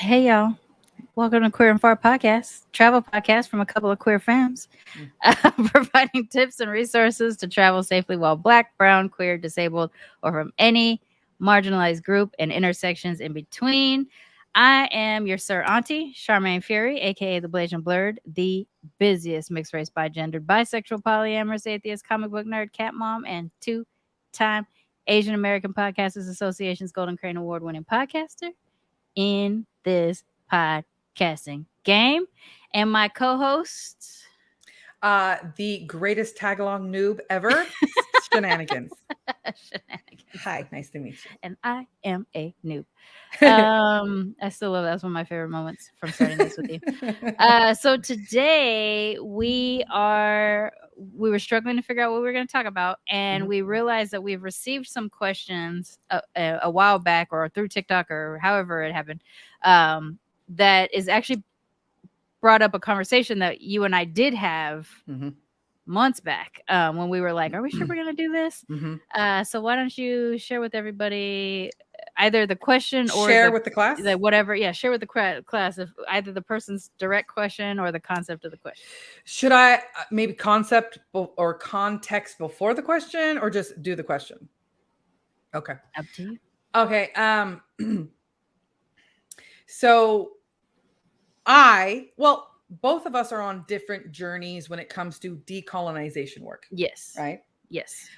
Hey y'all, welcome to Queer and Far Podcast, travel podcast from a couple of queer femmes, providing tips and resources to travel safely while Black, Brown, queer, disabled, or from any marginalized group and intersections in between. I am your Sir Auntie, Sharmane Fury, aka daBlasianBlerd, the busiest mixed race, bigendered, bisexual, polyamorous, atheist, comic book nerd, cat mom, and two-time Asian American Podcasters Association's Golden Crane Award winning podcaster in this podcasting game. And my co-host, the greatest tag-along noob ever, Shenanigans. Shenanigans. Hi, nice to meet you. And I am a noob. I still love that. That's one of my favorite moments from starting this with you. So today we were struggling to figure out what we were going to talk about, and we realized that we've received some questions a while back or through TikTok or however it happened, that is actually brought up a conversation that you and I did have months back, when we were like, are we sure we're going to do this? So why don't you share with everybody either the question or share with the class, whatever. Yeah, share with the class if either the person's direct question or the concept of the question. Should I maybe concept or context before the question, or just do the question? Okay, up to you. Okay. So both of us are on different journeys when it comes to decolonization work. Yes. Right? Yes.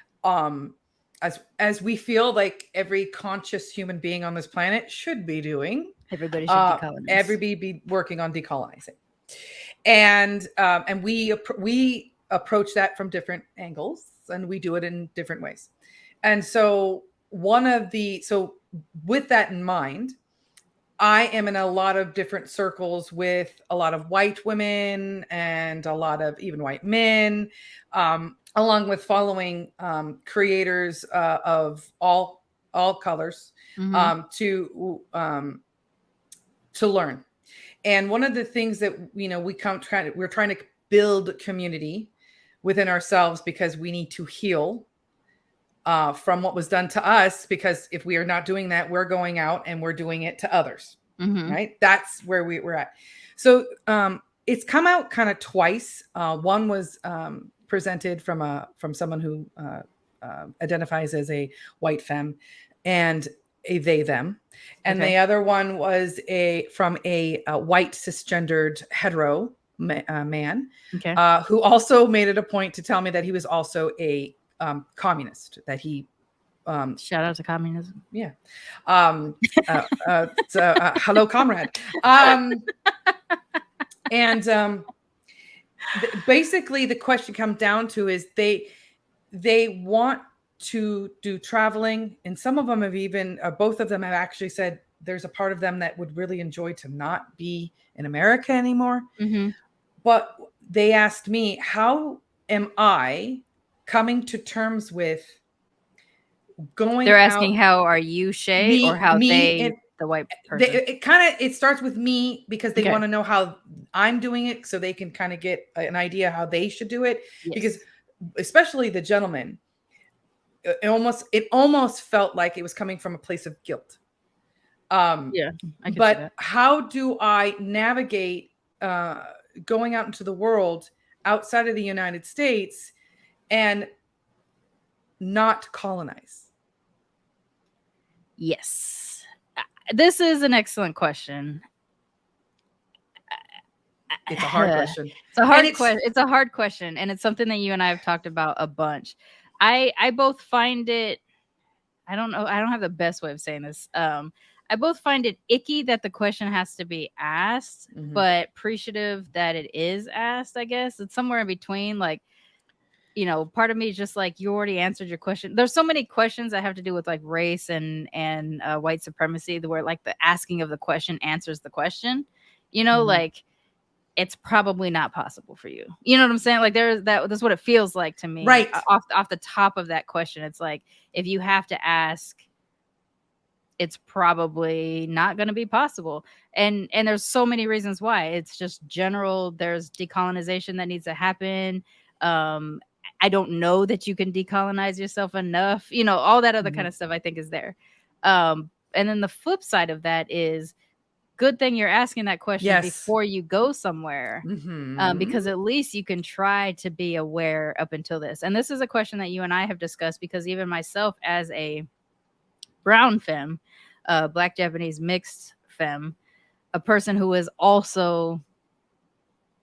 As we feel like every conscious human being on this planet should be doing. Everybody should decolonize. Everybody be working on decolonizing. And we approach that from different angles, and we do it in different ways. And so with that in mind, I am in a lot of different circles with a lot of white women and a lot of even white men, along with following creators of all colors, to learn. And one of the things that we're trying to build community within ourselves, because we need to heal from what was done to us, because if we are not doing that, we're going out and we're doing it to others. Right? That's where we're at. So it's come out kind of twice. One was presented from someone who identifies as a white femme and a they them, and the other one was from a white cisgendered hetero man, who also made it a point to tell me that he was also a communist, that he shout out to communism. Yeah. Hello, comrade. Basically the question comes down to is they want to do traveling, and some of them have even both of them have actually said there's a part of them that would really enjoy to not be in America anymore. But they asked me, how am I coming to terms with going They're asking, how are you, Shae, or how the white person? It starts with me, because they want to know how I'm doing it, so they can kind of get an idea how they should do it. Yes. Because especially the gentleman, it almost felt like it was coming from a place of guilt. But how do I navigate going out into the world outside of the United States and not colonize? Yes. This is an excellent question. It's a hard question. It's a hard question, and it's something that you and I have talked about a bunch. I both find it, I don't know, I don't have the best way of saying this. I both find it icky that the question has to be asked, but appreciative that it is asked, I guess. It's somewhere in between. Like, part of me is just like, you already answered your question. There's so many questions that have to do with like race and white supremacy, where like the asking of the question answers the question, like it's probably not possible for you. You know what I'm saying? Like that's what it feels like to me. Right. Off the top of that question. It's like, if you have to ask, it's probably not going to be possible. And there's so many reasons why. It's just general. There's decolonization that needs to happen. I don't know that you can decolonize yourself enough. All that other kind of stuff I think is there. And then the flip side of that is good thing you're asking that question Yes. before you go somewhere, because at least you can try to be aware up until this. And this is a question that you and I have discussed, because even myself as a brown femme, Black Japanese mixed femme, a person who is also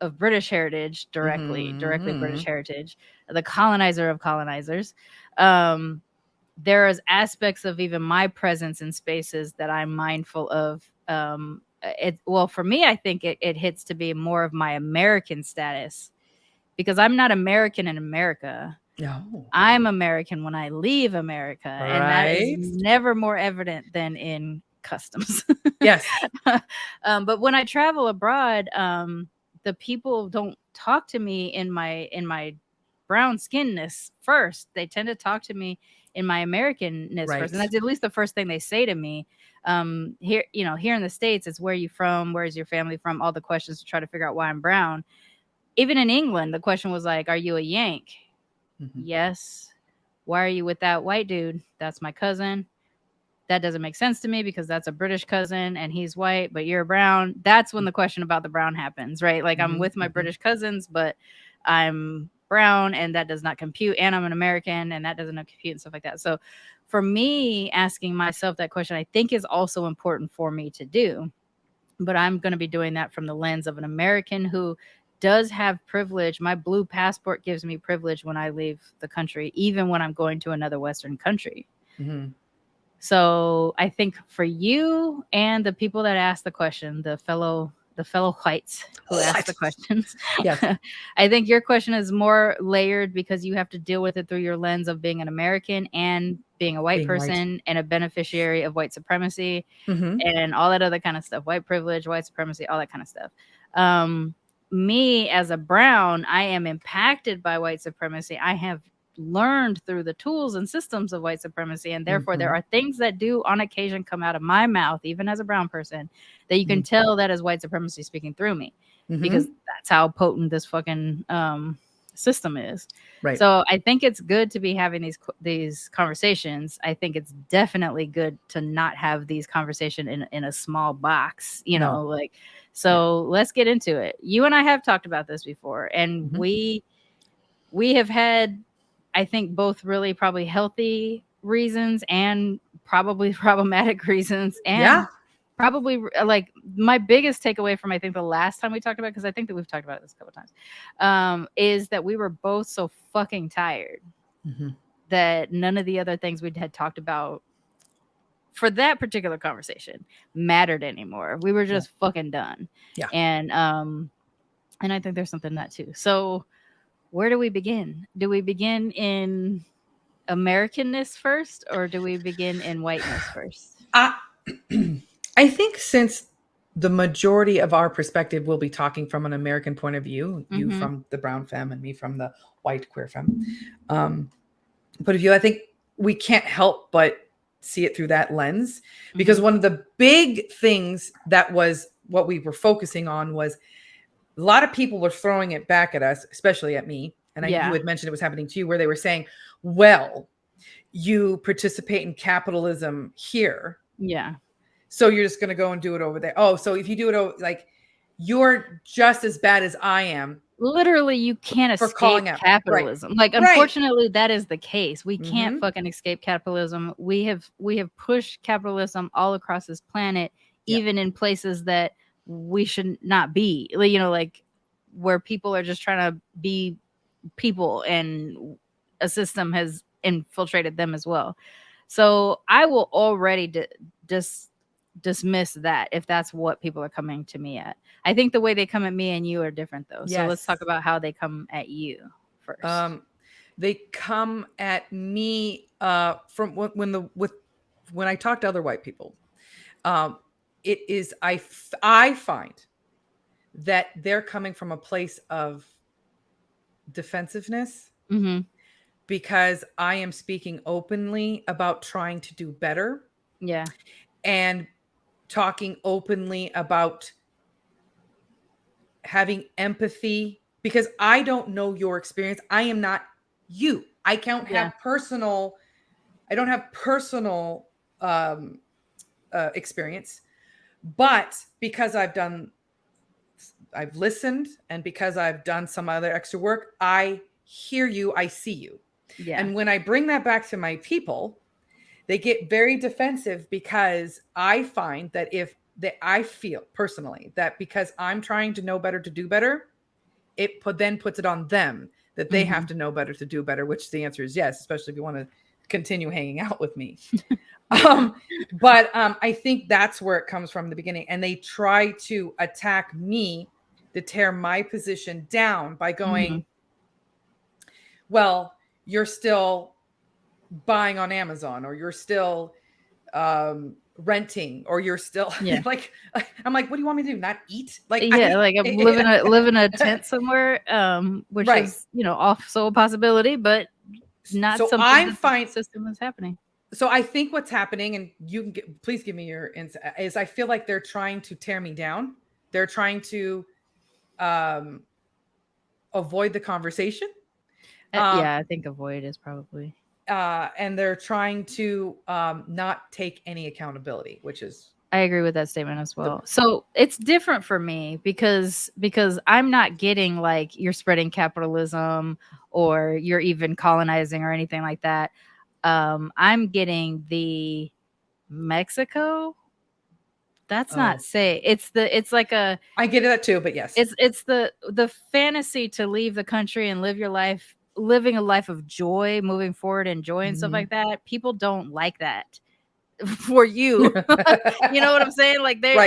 of British heritage, directly British heritage, the colonizer of colonizers, there is aspects of even my presence in spaces that I'm mindful of. Well, for me, I think it hits to be more of my American status, because I'm not American in America. No. I'm American when I leave America. Right. And that is never more evident than in customs. Yes. But when I travel abroad, the people don't talk to me in my brown skinness first. They tend to talk to me in my Americanness first. And that's at least the first thing they say to me. Here in the States, it's where you from? Where's your family from? All the questions to try to figure out why I'm brown. Even in England, the question was like, are you a Yank? Yes. Why are you with that white dude? That's my cousin. That doesn't make sense to me because that's a British cousin and he's white, but you're brown. That's when the question about the brown happens, right? Like I'm with my British cousins, but I'm brown and that does not compute. And I'm an American and that doesn't compute and stuff like that. So for me, asking myself that question, I think is also important for me to do. But I'm going to be doing that from the lens of an American who does have privilege. My blue passport gives me privilege when I leave the country, even when I'm going to another Western country. So I think for you and the people that ask the question, the fellow whites who ask the questions, yes. I think your question is more layered because you have to deal with it through your lens of being an American and being a white person and a beneficiary of white supremacy and all that other kind of stuff, white privilege, white supremacy, all that kind of stuff. Me as a brown, I am impacted by white supremacy. I have learned through the tools and systems of white supremacy, and therefore there are things that do on occasion come out of my mouth, even as a brown person, that you can tell that is white supremacy speaking through me, because that's how potent this fucking system is. Right. So I think it's good to be having these conversations. I think it's definitely good to not have these conversations in a small box, so let's get into it. You and I have talked about this before, and we have had, I think, both really probably healthy reasons and probably problematic reasons. And probably like my biggest takeaway from, I think, the last time we talked about it, because I think that we've talked about this a couple times, is that we were both so fucking tired that none of the other things we had talked about for that particular conversation mattered anymore. We were just fucking done. Yeah. And I think there's something in that too. So where do we begin? Do we begin in Americanness first, or do we begin in whiteness first? I think since the majority of our perspective will be talking from an American point of view, you from the brown femme and me from the white queer femme, point of view, I think we can't help but see it through that lens, because one of the big things that was what we were focusing on was a lot of people were throwing it back at us, especially at me. And you had mentioned it was happening to you, where they were saying, well, you participate in capitalism here. Yeah. So you're just going to go and do it over there. Oh, so if you do it, like, you're just as bad as I am. Literally, you can't escape capitalism. Right. Like, unfortunately, that is the case. We can't fucking escape capitalism. We have pushed capitalism all across this planet, even in places that we should not be, like where people are just trying to be people and a system has infiltrated them as well. So I will already just dismiss that if that's what people are coming to me at. I think the way they come at me and you are different though. So let's talk about how they come at you first. They come at me from when I talk to other white people. It is, I find that they're coming from a place of defensiveness because I am speaking openly about trying to do better. Yeah. And talking openly about having empathy, because I don't know your experience. I am not you. I don't have personal experience. But because I've listened, and because I've done some other extra work, I hear you, I see you. Yeah. And when I bring that back to my people, they get very defensive, because I find that I feel personally that because I'm trying to know better to do better, it then puts it on them that they have to know better to do better, which the answer is yes, especially if you want to continue hanging out with me. But I think that's where it comes from in the beginning. And they try to attack me to tear my position down by going, well, you're still buying on Amazon, or you're still renting, or you're still like, I'm like, what do you want me to do? Not eat? Like, like I'm live in a tent somewhere, which is, also a possibility, but not so something the system is happening. So I think what's happening, and you can please give me your insight, is I feel like they're trying to tear me down. They're trying to avoid the conversation. I think avoid is probably. And they're trying to not take any accountability, which is. I agree with that statement as well. So it's different for me because I'm not getting like you're spreading capitalism or you're even colonizing or anything like that. I'm getting the Mexico. That's not safe. It's like a. I get that too, but yes, it's the fantasy to leave the country and live your life, living a life of joy, moving forward and joy and stuff like that. People don't like that for you. You know what I'm saying? Like they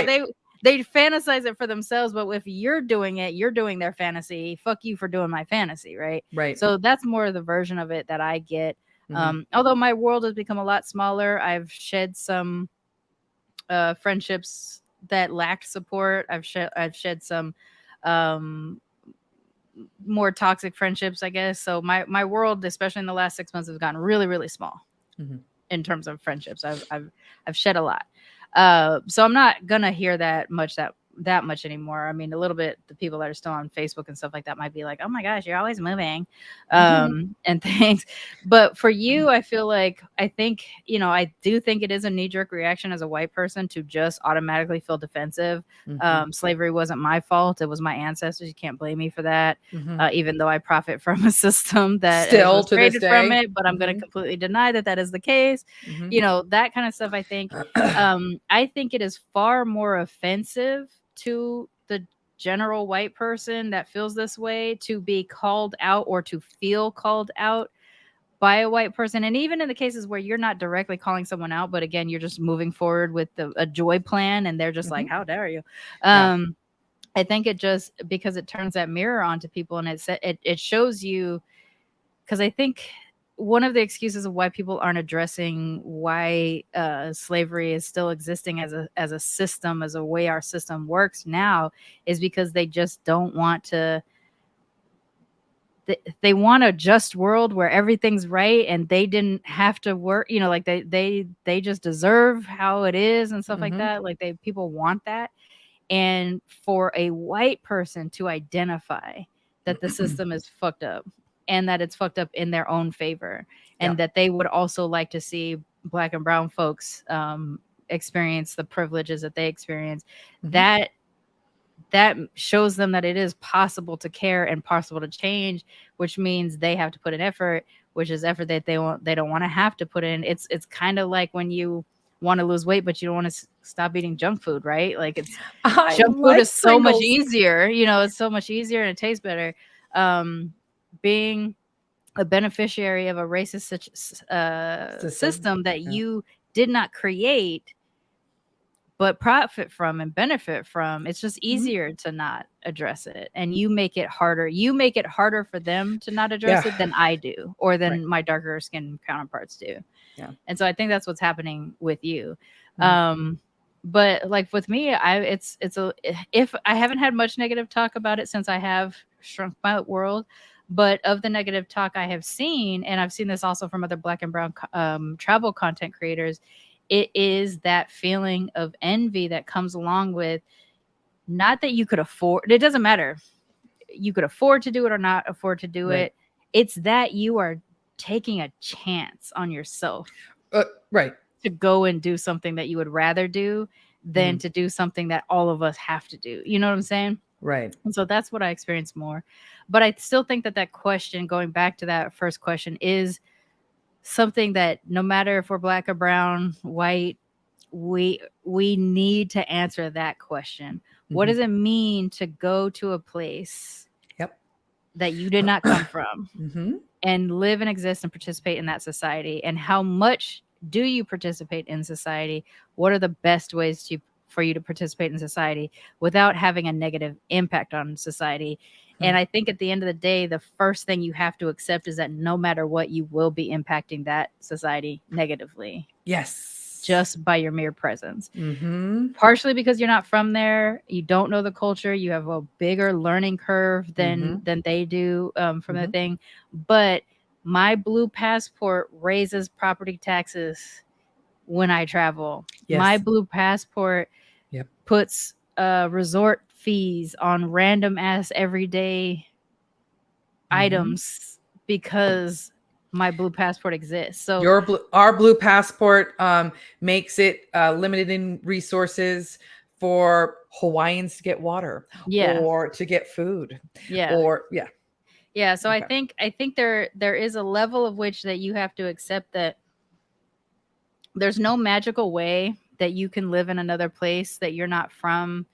fantasize it for themselves, but if you're doing it, you're doing their fantasy. Fuck you for doing my fantasy, right? Right. So that's more the version of it that I get. Although my world has become a lot smaller, I've shed some friendships that lacked support. I've shed some more toxic friendships, I guess. So my world, especially in the last 6 months, has gotten really, really small in terms of friendships. I've shed a lot. So I'm not gonna hear that much anymore. I mean, a little bit, the people that are still on Facebook and stuff like that might be like, oh my gosh, you're always moving, and things. But for you, I feel like, I think, I do think it is a knee-jerk reaction as a white person to just automatically feel defensive. Slavery wasn't my fault. It was my ancestors. You can't blame me for that. Even though I profit from a system that still to created this day from it, but I'm going to completely deny that is the case. That kind of stuff. I think, I think it is far more offensive to the general white person that feels this way to be called out or to feel called out by a white person. And even in the cases where you're not directly calling someone out, but again, you're just moving forward with a joy plan and they're just like, how dare you? I think it just, because it turns that mirror onto people and it shows you, because I think one of the excuses of why people aren't addressing why slavery is still existing as a system, as a way our system works now, is because they just don't want to. They want a just world where everything's right and they didn't have to work. Like they just deserve how it is and stuff like that. Like people want that, and for a white person to identify that the system is fucked up. And that it's fucked up in their own favor, and that they would also like to see Black and brown folks experience the privileges that they experience. That shows them that it is possible to care and possible to change, which means they have to put an effort, which is effort that they don't want to have to put in. It's kind of like when you want to lose weight, but you don't want to stop eating junk food, right? Like junk food is so much easier. It's so much easier and it tastes better. Being a beneficiary of a racist system that you did not create but profit from and benefit from, it's just easier to not address it. And you make it harder. You make it harder for them to not address it than I do, or than my darker skinned counterparts do. And so I think that's what's happening with you. But like with me, if I haven't had much negative talk about it since I have shrunk my world. But of the negative talk I have seen, and I've seen this also from other Black and brown travel content creators, it is that feeling of envy that comes along with, not that you could afford, it doesn't matter. You could afford to do it or not afford to do it. It's that you are taking a chance on yourself. Right. To go and do something that you would rather do. than to do something that all of us have to do. You know what I'm saying? Right. And so that's what I experience more. But I still think that question, going back to that first question, is something that no matter if we're black or brown, white, we need to answer that question. What does it mean to go to a place that you did not come from and live and exist and participate in that society? And how much do you participate in society? What are the best ways for you to participate in society without having a negative impact on society? And I think at the end of the day, the first thing you have to accept is that no matter what, you will be impacting that society negatively. Yes. Just by your mere presence. Partially because you're not from there. You don't know the culture. You have a bigger learning curve than they do from the thing. But my blue passport raises property taxes when I travel. Yes. My blue passport puts resort fees on random ass everyday items because my blue passport exists. So our blue passport makes it limited in resources for Hawaiians to get water or to get food. So okay. I think there is a level of which that you have to accept that there's no magical way that you can live in another place that you're not from,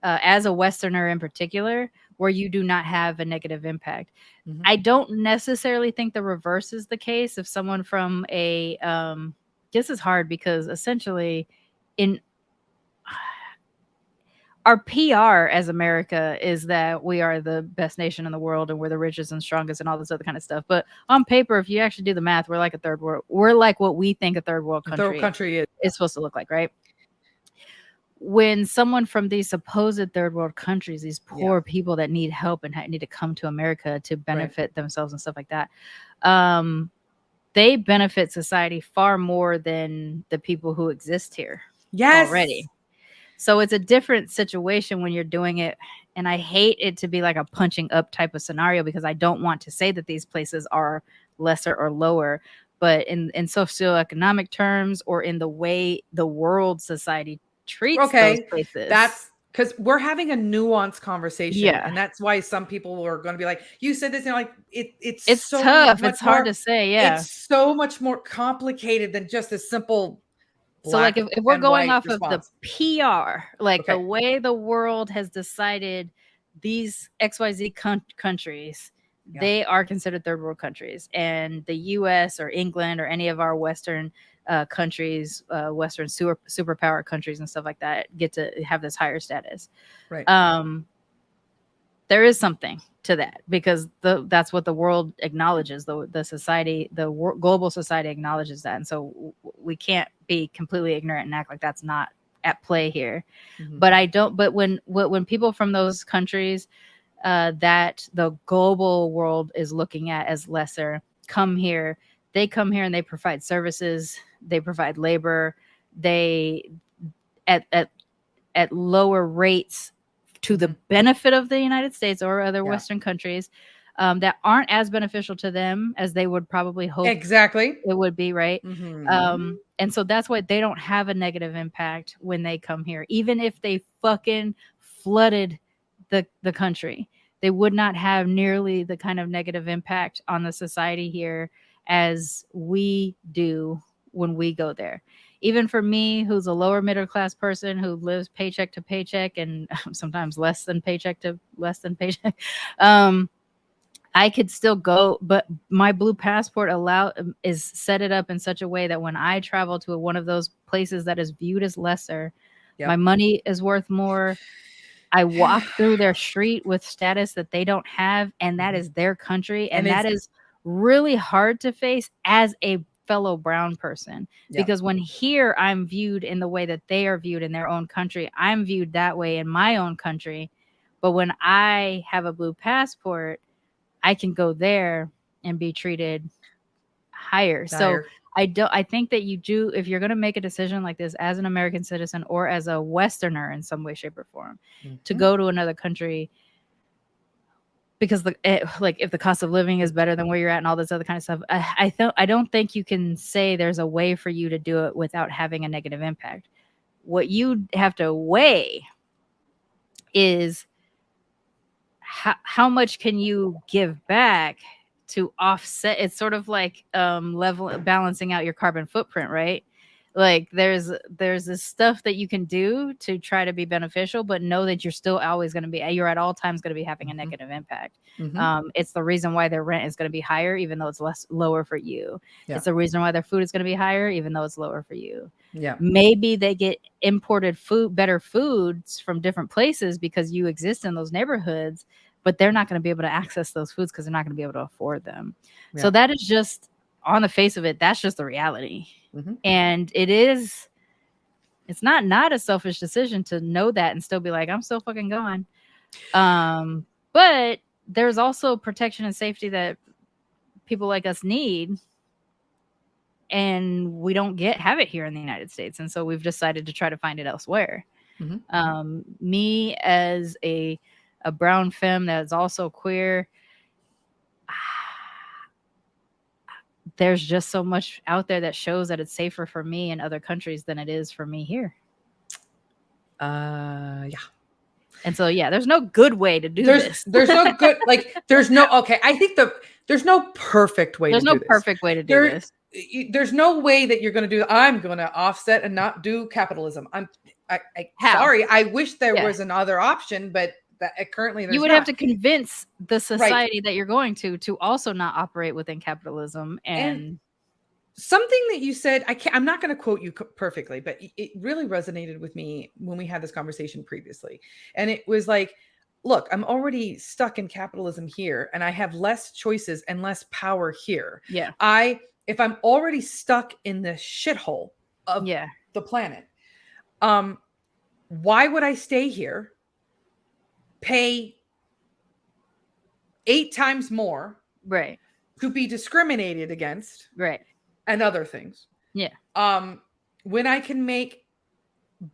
as a Westerner in particular, where you do not have a negative impact. I don't necessarily think the reverse is the case. If someone from a, this is hard because essentially in our PR as America is that we are the best nation in the world and we're the richest and strongest and all this other kind of stuff. But on paper, if you actually do the math, we're like a third world. We're like what we think a third world country is supposed to look like, right? When someone from these supposed third world countries, these poor people that need help and need to come to America to benefit themselves and stuff like that, they benefit society far more than the people who exist here already. So it's a different situation when you're doing it. And I hate it to be like a punching up type of scenario because I don't want to say that these places are lesser or lower. But in socioeconomic terms or in the way the world society treats those places. That's because we're having a nuanced conversation. And that's why some people are going to be like, you said this, and like it's so tough. It's hard to say. It's so much more complicated than just a simple. So like if we're going off response of the PR, like the way the world has decided these XYZ countries, they are considered third world countries, and the US or England or any of our Western countries, Western superpower countries and stuff like that get to have this higher status. Right. There is something to that because that's what the world acknowledges. The society, global society acknowledges that, and so we can't be completely ignorant and act like that's not at play here. But I don't. But when people from those countries that the global world is looking at as lesser come here, they come here and they provide services, they provide labor, they at lower rates to the benefit of the United States or other Western countries that aren't as beneficial to them as they would probably hope it would be, right? And so that's why they don't have a negative impact when they come here. Even if they fucking flooded the country, they would not have nearly the kind of negative impact on the society here as we do when we go there. Even for me, who's a lower middle class person who lives paycheck to paycheck and sometimes less than paycheck, I could still go, but my blue passport is set it up in such a way that when I travel to one of those places that is viewed as lesser, my money is worth more. I walk through their street with status that they don't have, and that is their country, and that is really hard to face as a fellow brown person, because when here I'm viewed in the way that they are viewed in their own country, I'm viewed that way in my own country. But when I have a blue passport, I can go there and be treated higher. So I think that you do, if you're going to make a decision like this as an American citizen or as a Westerner in some way, shape, or form, to go to another country, because if the cost of living is better than where you're at and all this other kind of stuff, I don't think you can say there's a way for you to do it without having a negative impact. what you have to weigh is how much can you give back to offset. It's sort of like balancing out your carbon footprint, right? Like there's this stuff that you can do to try to be beneficial, but know that you're still always going to be, you're at all times going to be having a negative impact. It's the reason why their rent is going to be higher, even though it's lower for you. It's the reason why their food is going to be higher, even though it's lower for you. Maybe they get imported better foods from different places because you exist in those neighborhoods, but they're not going to be able to access those foods because they're not going to be able to afford them. So that is just, on the face of it, that's just the reality. And it's not a selfish decision to know that and still be like, I'm still fucking going. But there's also protection and safety that people like us need, and we don't have it here in the United States. And so we've decided to try to find it elsewhere. Me as a brown femme that is also queer, there's just so much out there that shows that it's safer for me in other countries than it is for me here. And so, there's no good way to do this. There's no good, like, I think there's no perfect way to do this. There's no perfect way to do this. There's no way that you're going to do, I'm going to offset and not do capitalism. Sorry. I wish there was another option, but currently you would have to convince the society that you're going to also not operate within capitalism. And something that you said, I'm not going to quote you perfectly, but it really resonated with me when we had this conversation previously. And it was like, look, I'm already stuck in capitalism here, and I have less choices and less power here. If I'm already stuck in the shithole of the planet, why would I stay here, pay 8 times more, to be discriminated against, and other things? When I can make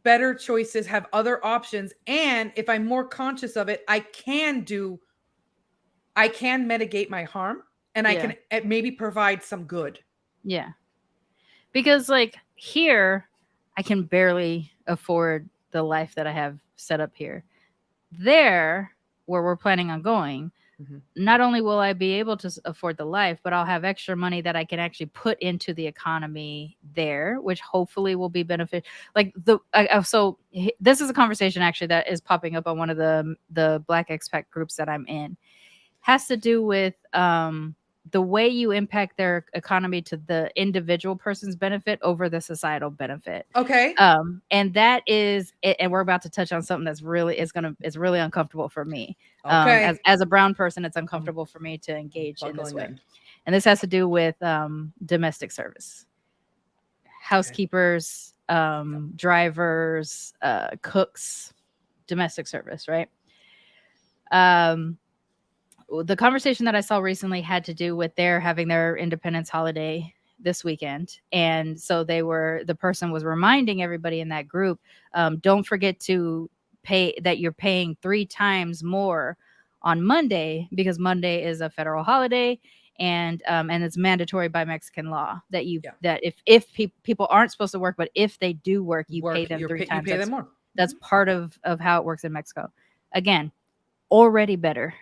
better choices, have other options, and if I'm more conscious of it, I can mitigate my harm, and I can maybe provide some good. Because like here, I can barely afford the life that I have set up here. There, where we're planning on going, not only will I be able to afford the life, but I'll have extra money that I can actually put into the economy there, which hopefully will be beneficial. Like so this is a conversation actually that is popping up on one of the Black expat groups that I'm in. Has to do with the way you impact their economy to the individual person's benefit over the societal benefit. And that is, and we're about to touch on something that's really really uncomfortable for me. As a brown person, it's uncomfortable for me to engage in this way. And this has to do with domestic service, housekeepers, drivers, cooks, domestic service, right? The conversation that I saw recently had to do with their having their Independence holiday this weekend. And so the person was reminding everybody in that group, don't forget to pay, that you're paying 3 times more on Monday, because Monday is a federal holiday. And it's mandatory by Mexican law that that if people aren't supposed to work, but if they do work, you pay them 3 times. You pay them more. That's part of how it works in Mexico. Again, already better.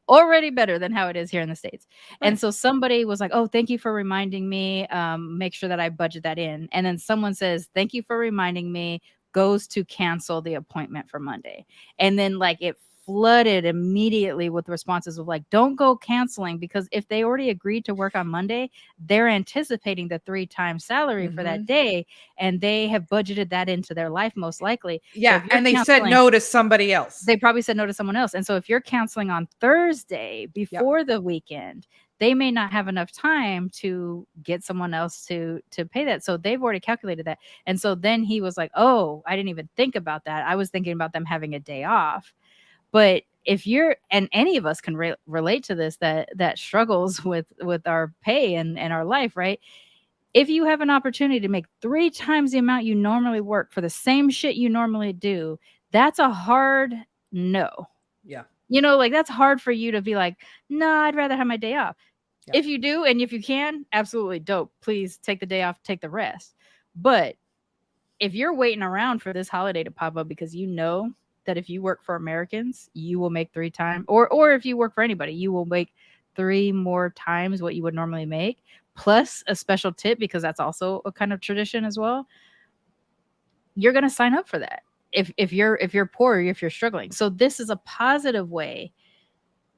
Already better than how it is here in the States. And so somebody was like, oh, thank you for reminding me, make sure that I budget that in. And then someone says, thank you for reminding me, goes to cancel the appointment for Monday. And then like it flooded immediately with responses of like, don't go canceling, because if they already agreed to work on Monday, they're anticipating the 3 times salary for that day, and they have budgeted that into their life most likely. So and they said no to somebody else. They probably said no to someone else. And so if you're canceling on Thursday before the weekend, they may not have enough time to get someone else to pay that. So they've already calculated that. And so then he was like, oh, I didn't even think about that. I was thinking about them having a day off. But if you're, and any of us can relate to this, that struggles with our pay and our life, right? If you have an opportunity to make 3 times the amount you normally work for the same shit you normally do, that's a hard no. You know, like that's hard for you to be like, no, I'd rather have my day off. If you do, and if you can, absolutely dope. Please take the day off, take the rest. But if you're waiting around for this holiday to pop up because you know that if you work for Americans, you will make 3 times, or if you work for anybody, you will make 3 more times what you would normally make, plus a special tip, because that's also a kind of tradition as well. You're going to sign up for that if you're poor, or if you're struggling. So this is a positive way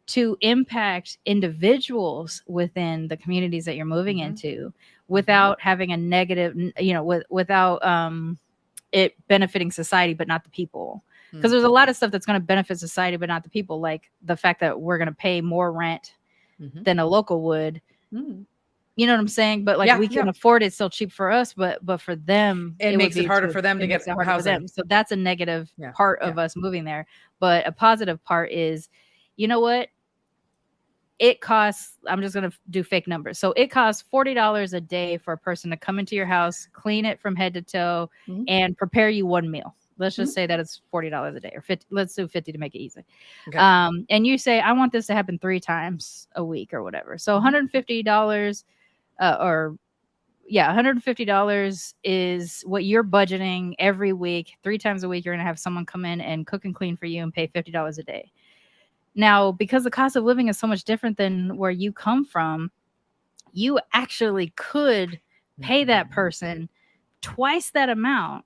to impact individuals within the communities that you're moving into without having a negative, without it benefiting society, but not the people. Because there's a lot of stuff that's going to benefit society, but not the people. Like the fact that we're going to pay more rent than a local would. You know what I'm saying? But like we can afford it, still cheap for us, but for them, it makes it harder for them to get housing. So that's a negative part of us moving there. But a positive part is, you know what? It costs, I'm just going to do fake numbers. So it costs $40 a day for a person to come into your house, clean it from head to toe, and prepare you one meal. Let's just say that it's $40 a day, or 50. Let's do 50 to make it easy. Okay. And you say, I want this to happen 3 times a week or whatever. So $150 $150 is what you're budgeting every week. 3 times a week, you're going to have someone come in and cook and clean for you and pay $50 a day. Now, because the cost of living is so much different than where you come from, you actually could pay that person twice that amount,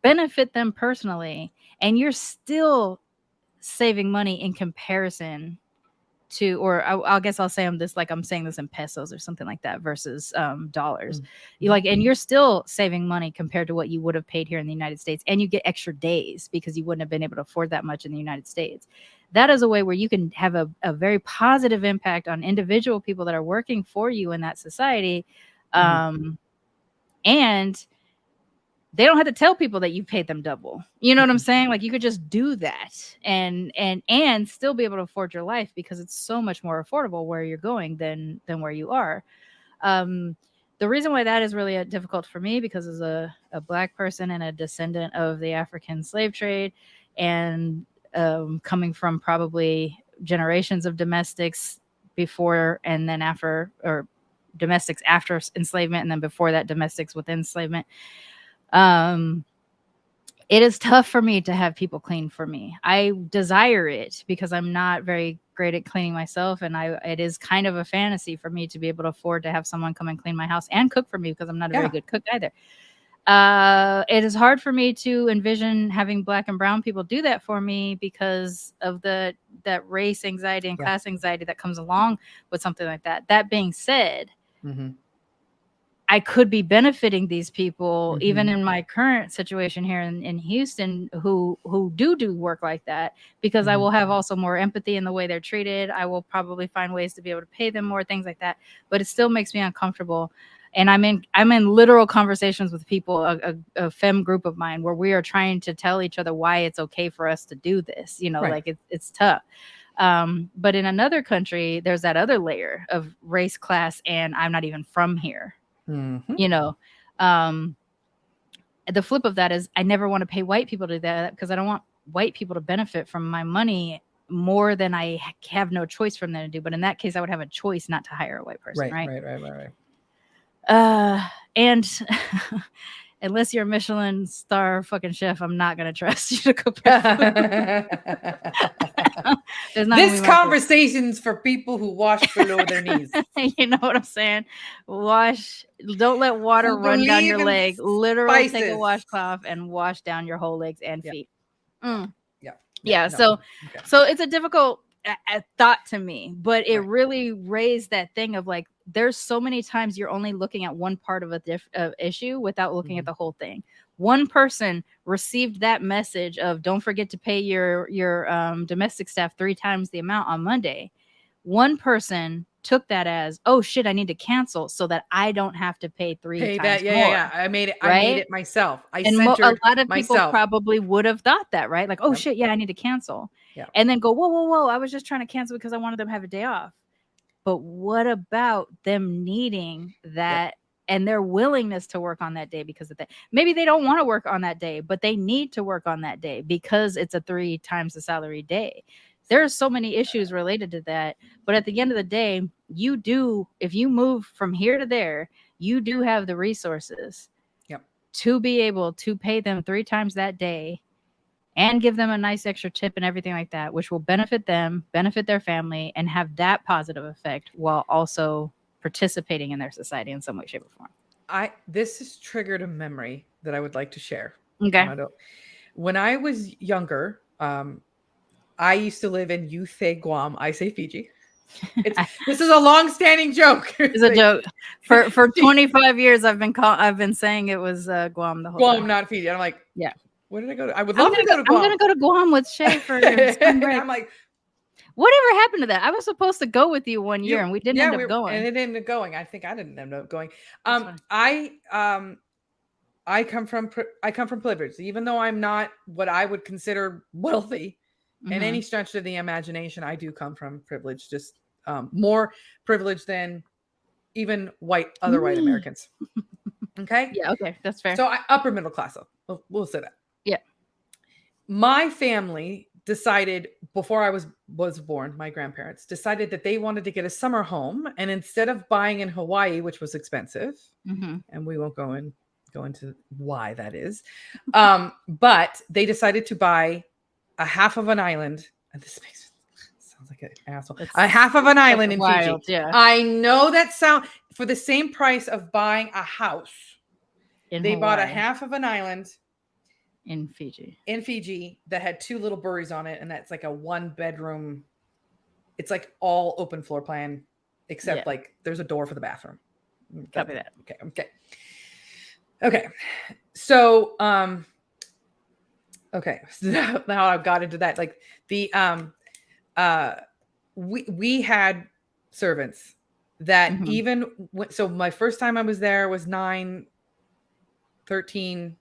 benefit them personally, and you're still saving money in comparison to, or I guess I'll say I'm saying this in pesos or something like that versus dollars. And you're still saving money compared to what you would have paid here in the United States, and you get extra days because you wouldn't have been able to afford that much in the United States. That is a way where you can have a very positive impact on individual people that are working for you in that society. And they don't have to tell people that you paid them double. You know what I'm saying? Like you could just do that and still be able to afford your life, because it's so much more affordable where you're going than where you are. The reason why that is really difficult for me, because as a Black person and a descendant of the African slave trade, and coming from probably generations of domestics before and then after, or domestics after enslavement, and then before that domestics with enslavement, it is tough for me to have people clean for me. I desire it because I'm not very great at cleaning myself, and it is kind of a fantasy for me to be able to afford to have someone come and clean my house and cook for me, because I'm not a very good cook either. It is hard for me to envision having Black and brown people do that for me because of that race anxiety and class anxiety that comes along with something like that. That being said, I could be benefiting these people even in my current situation here in Houston who do work like that, because I will have also more empathy in the way they're treated. I will probably find ways to be able to pay them more, things like that, but it still makes me uncomfortable. And I'm in literal conversations with people, a femme group of mine, where we are trying to tell each other why it's okay for us to do this. Like it's tough. But in another country, there's that other layer of race, class, and I'm not even from here. The flip of that is I never want to pay white people to do that, because I don't want white people to benefit from my money more than I have no choice from them to do. But in that case, I would have a choice not to hire a white person. Right. And unless you're a Michelin star fucking chef, I'm not going to trust you to cook my food. This conversation's for people who wash below their knees. You know what I'm saying? Don't let water run down your leg. Literally take a washcloth and wash down your whole legs and feet. So it's a difficult thought to me, but it really raised that thing of like, there's so many times you're only looking at one part of a issue without looking at the whole thing. One person received that message of don't forget to pay your domestic staff 3 times the amount on Monday. One person took that as, oh shit, I need to cancel so that I don't have to pay 3 times more. I made it. Right? I made it myself. A lot of people probably would have thought that, right? Like, oh shit, I need to cancel. And then go, whoa, I was just trying to cancel because I wanted them to have a day off. But what about them needing that and their willingness to work on that day because of that? Maybe they don't want to work on that day, but they need to work on that day because it's a 3 times the salary day. There are so many issues related to that. But at the end of the day, if you move from here to there, you do have the resources to be able to pay them 3 times that day and give them a nice extra tip and everything like that, which will benefit them, benefit their family, and have that positive effect while also participating in their society in some way, shape, or form. This has triggered a memory that I would like to share. Okay. When I was younger, I used to live in you say Guam, I say Fiji. This is a long-standing joke. It's a joke. For 25 years, I've been saying it was Guam the whole time. Guam, not Fiji. I'm like, yeah. Where did I go to? I would love to go to Guam. I'm going to go to Guam with Shae for spring break. I'm like, whatever happened to that? I was supposed to go with you one year, and we didn't end up going. And it ended up going. I think I didn't end up going. I come from privilege, even though I'm not what I would consider wealthy in any stretch of the imagination. I do come from privilege, just more privilege than even other white Americans. Okay. Yeah. Okay. That's fair. So upper middle class. We'll say that. Yeah. My family decided before I was born, my grandparents decided that they wanted to get a summer home, and instead of buying in Hawaii, which was expensive, and we won't go into why that is, but they decided to buy a half of an island, and this sounds like an asshole. A half of an island in Fiji. Yeah. I know that sound for the same price of buying a house. They bought a half of an island in Fiji that had 2 little buoys on it, and that's like a 1-bedroom. It's like all open floor plan, except like there's a door for the bathroom. Copy that. Okay. So okay. So now I've got into that. Like the we had servants that even so my first time I was there was 9, 13,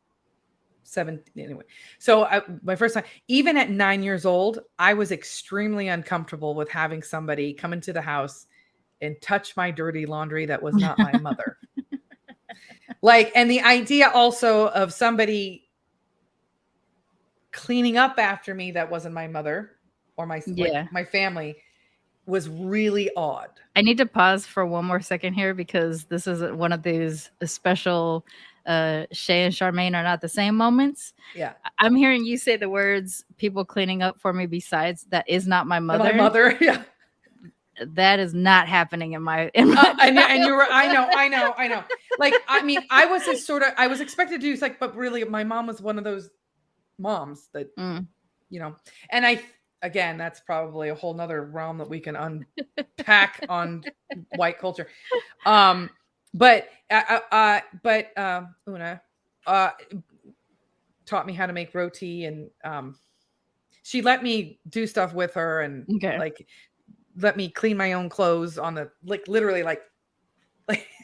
17 anyway. So my first time, even at 9 years old, I was extremely uncomfortable with having somebody come into the house and touch my dirty laundry that was not my mother. And the idea also of somebody cleaning up after me that wasn't my mother or my family was really odd. I need to pause for one more second here because this is one of these special Shae and Sharmane are not the same moments. Yeah. I'm hearing you say the words people cleaning up for me besides that is not my mother. My mother, yeah. That is not happening in my and you were I know. Like, I mean, I was expected to do but really my mom was one of those moms that and again, that's probably a whole nother realm that we can unpack on white culture. But Una taught me how to make roti, and she let me do stuff with her, and let me clean my own clothes on the literally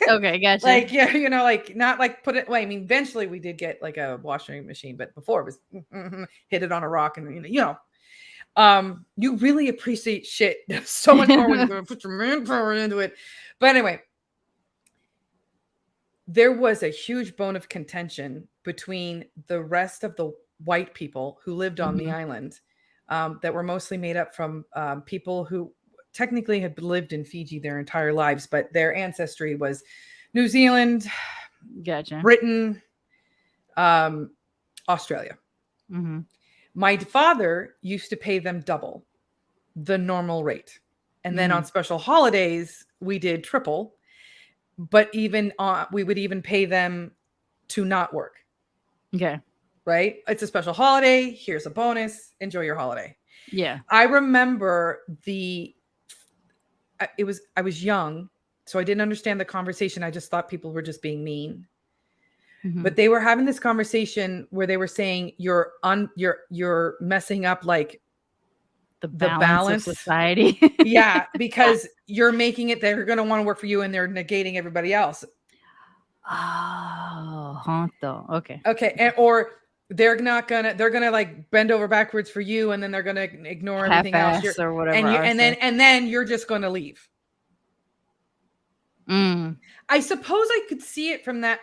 okay, gotcha. Not put it away. I mean, eventually we did get a washing machine, but before it was hit it on a rock, and you really appreciate shit so much more when you put your manpower into it. But anyway, there was a huge bone of contention between the rest of the white people who lived on the island, that were mostly made up from people who technically had lived in Fiji their entire lives, but their ancestry was New Zealand, Britain, Australia. My father used to pay them double the normal rate. And then on special holidays, we did triple. But even we would even pay them to not work. Okay. Right? It's a special holiday. Here's a bonus. Enjoy your holiday. Yeah. I remember I was young, so I didn't understand the conversation. I just thought people were just being mean. But they were having this conversation where they were saying you're messing up the balance of society. Yeah, because you're making it they're going to want to work for you and they're negating everybody else. Oh, honto. Okay. Okay, or they're gonna bend over backwards for you, and then they're gonna ignore everything else or whatever, and then you're just going to leave. I suppose I could see it from that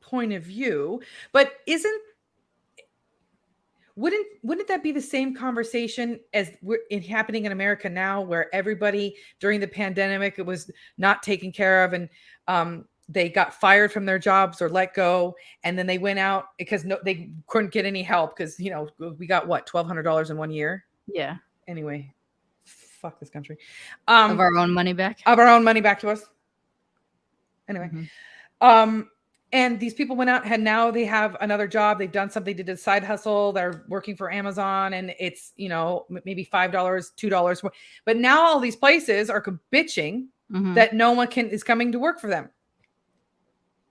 point of view, but wouldn't that be the same conversation as happening in America now, where everybody during the pandemic, it was not taken care of, and they got fired from their jobs or let go, and then they went out because they couldn't get any help because, you know, we got what, $1,200 in 1 year. Yeah. Anyway, fuck this country. Of our own money back. Of our own money back to us. Anyway, Mm-hmm. and these people went out and now they have another job. They've done something to do a side hustle. They're working for Amazon, and it's, you know, maybe $5, $2. But now all these places are bitching that no one is coming to work for them.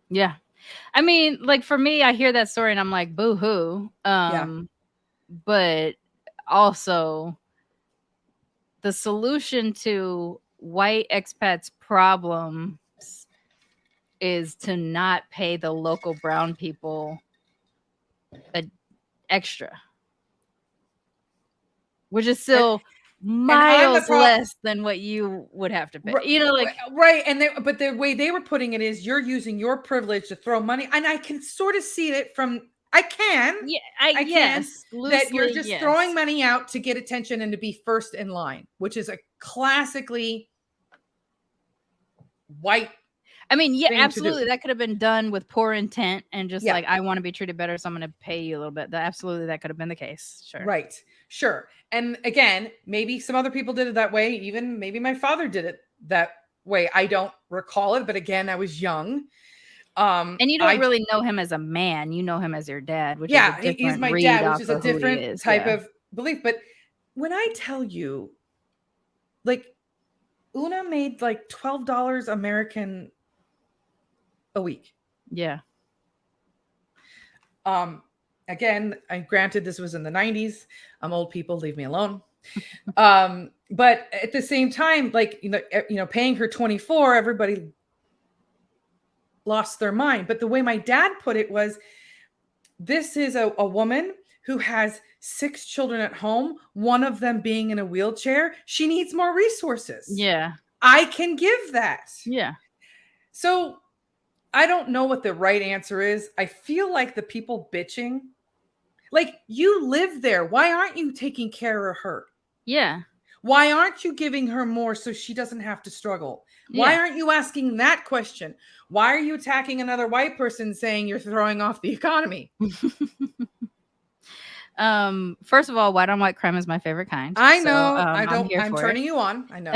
Yeah. I mean, like for me, I hear that story and I'm like, boo hoo. But also the solution to white expats' problems is to not pay the local brown people extra, which is still miles less than what you would have to pay. You know, like right. And but the way they were putting it is, you're using your privilege to throw money, and I can sort of see it from. I can. Yeah, I can. Loosely, that you're just throwing money out to get attention and to be first in line, which is a classically white. I mean, yeah, absolutely. That could have been done with poor intent and just like, I want to be treated better, so I'm going to pay you a little bit. Absolutely, that could have been the case. Sure. Right. Sure. And again, maybe some other people did it that way. Even maybe my father did it that way. I don't recall it, but again, I was young. And you don't really know him as a man. You know him as your dad, which is a different he's my dad, which is a different type of belief. But when I tell you, like, Una made like $12 American a week. Yeah. Again, granted, this was in the 90s. I'm old people, leave me alone. But at the same time, like, you know, paying her 24, everybody lost their mind. But the way my dad put it was, this is a woman who has 6 children at home, one of them being in a wheelchair. She needs more resources. Yeah. I can give that. Yeah. So I don't know what the right answer is. I feel like the people bitching, like, you live there. Why aren't you taking care of her? Yeah. Why aren't you giving her more so she doesn't have to struggle? Why aren't you asking that question? Why are you attacking another white person saying you're throwing off the economy? First of all, white on white crime is my favorite kind. I know. I'm turning you on. I know.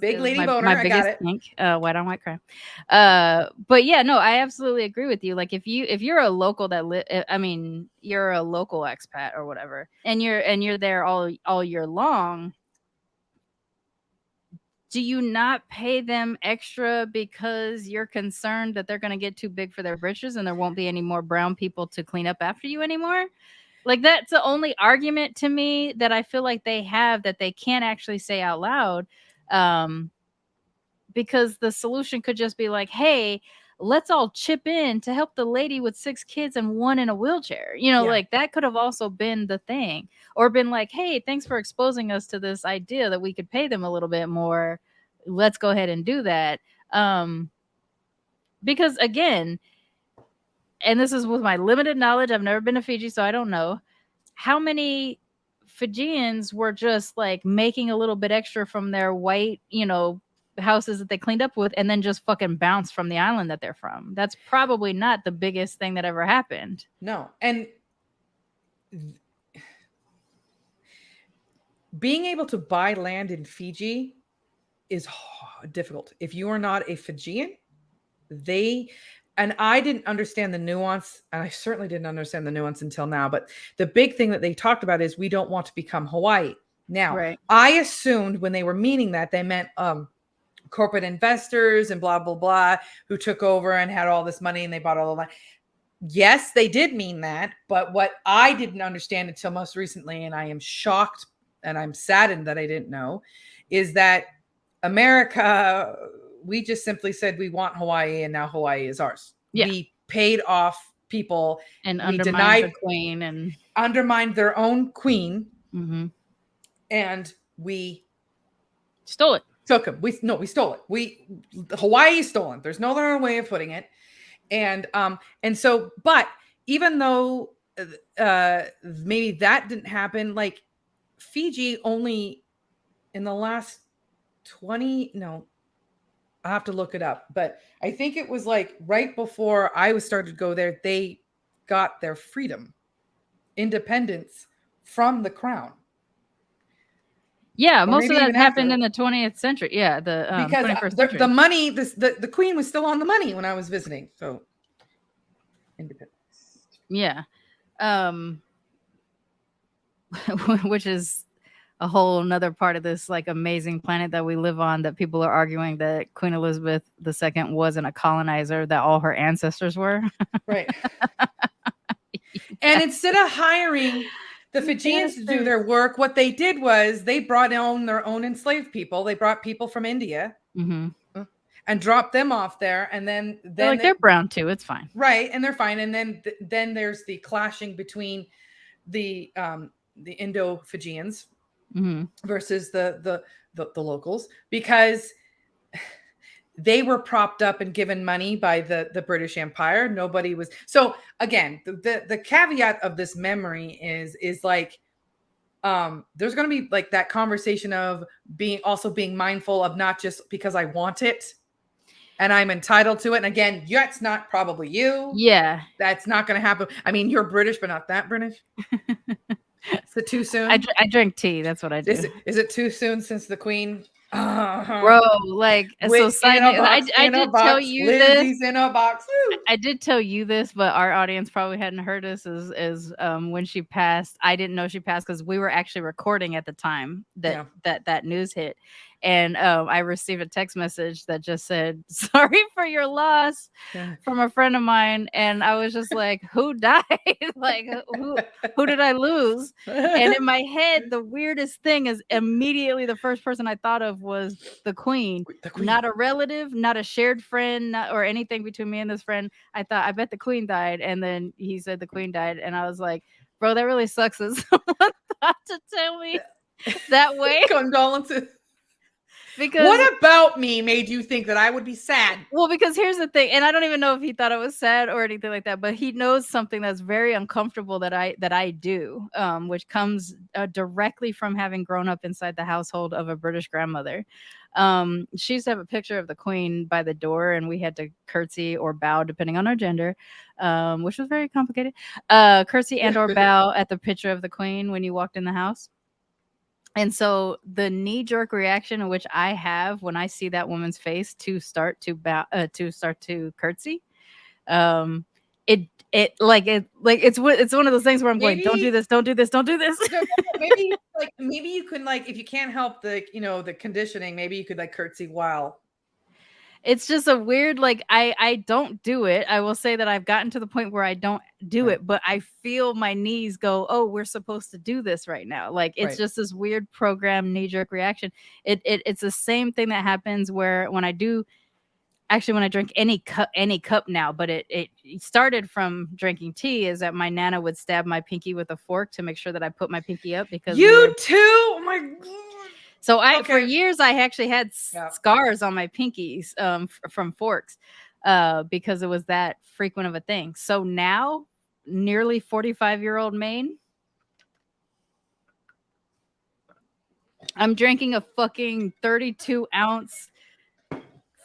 Big lady boner. My biggest kink, white on white crime. But yeah, no, I absolutely agree with you. Like, if you're a local you're a local expat or whatever, and you're there all year long, do you not pay them extra because you're concerned that they're going to get too big for their britches and there won't be any more brown people to clean up after you anymore? Like, that's the only argument to me that I feel like they have that they can't actually say out loud. Because the solution could just be like, hey, let's all chip in to help the lady with 6 kids and one in a wheelchair. You know, like, that could have also been the thing. Or been like, hey, thanks for exposing us to this idea that we could pay them a little bit more. Let's go ahead and do that. Because again, and this is with my limited knowledge, I've never been to Fiji, so I don't know how many Fijians were just like making a little bit extra from their white, you know, houses that they cleaned up with and then just fucking bounced from the island that they're from. That's probably not the biggest thing that ever happened. No. And being able to buy land in Fiji is difficult. If you are not a Fijian, and I didn't understand the nuance, and I certainly didn't understand the nuance until now, but the big thing that they talked about is we don't want to become Hawaii. Now, I assumed when they were meaning that, they meant corporate investors and blah, blah, blah, who took over and had all this money and they bought all the land. Yes, they did mean that. But what I didn't understand until most recently, and I am shocked and I'm saddened that I didn't know, is that America, we just simply said we want Hawaii and now Hawaii is ours. Yeah. We paid off people and undermined the queen and undermined their own queen. Mm-hmm. And we stole it. Took them. We stole it. Hawaii is stolen. There's no other way of putting it. And so, but even though maybe that didn't happen, like Fiji only in the last I'll have to look it up, but I think it was like right before I was started to go there, they got their freedom, independence from the crown. Yeah, Or most of maybe that even happened after. in the 20th century. Yeah, the Because 21st century. the money, the queen was still on the money when I was visiting. So independence. Yeah. Which is a whole another part of this like amazing planet that we live on, that people are arguing that Queen Elizabeth II wasn't a colonizer, that all her ancestors were. Right. And instead of hiring the Fijians to do their work, what they did was they brought on their own enslaved people. They brought people from India and dropped them off there. And then they're brown too. It's fine. Right. And they're fine. And then there's the clashing between the Indo-Fijians versus the locals, because they were propped up and given money by the British Empire. Nobody was. So again, the caveat of this memory is like, there's going to be like that conversation of being mindful of not just because I want it and I'm entitled to it. And again, that's not probably you. Yeah. That's not going to happen. I mean, you're British, but not that British. Is it too soon? I drink tea. That's what I do. Is it too soon since the Queen? Bro, like, so I did tell you Lizzie's this. In a box. I did tell you this, but our audience probably hadn't heard this. Is when she passed, I didn't know she passed because we were actually recording at the time that news hit, and I received a text message that just said, "Sorry for your loss," from a friend of mine, and I was just like, "Who died? Like, who did I lose?" And in my head, the weirdest thing is immediately the first person I thought of was the Queen. Not a relative, not a shared friend, or anything between me and this friend. I thought, I bet the Queen died. And then he said the Queen died. And I was like, bro, that really sucks that someone thought to tell me that way. Condolences. Because what about me made you think that I would be sad? Well, because here's the thing, and I don't even know if he thought it was sad or anything like that, but he knows something that's very uncomfortable that I do, which comes directly from having grown up inside the household of a British grandmother. She used to have a picture of the Queen by the door, and we had to curtsy or bow depending on our gender, which was very complicated. Curtsy and or bow at the picture of the Queen when you walked in the house. And so the knee-jerk reaction in which I have when I see that woman's face to start to bow, to start to curtsy, it's one of those things where I'm going, don't do this, don't do this, don't do this. maybe you can, like, if you can't help the conditioning, maybe you could like curtsy while. It's just a weird, like, I don't do it. I will say that I've gotten to the point where I don't do it, but I feel my knees go, oh, we're supposed to do this right now. Like, it's just this weird program knee-jerk reaction. It's the same thing that happens where when I drink any cup now, but it started from drinking tea, is that my Nana would stab my pinky with a fork to make sure that I put my pinky up, because too? Oh my God. So for years I actually had scars on my pinkies from forks because it was that frequent of a thing. So now, nearly 45-year-old Mane, I'm drinking a fucking 32-ounce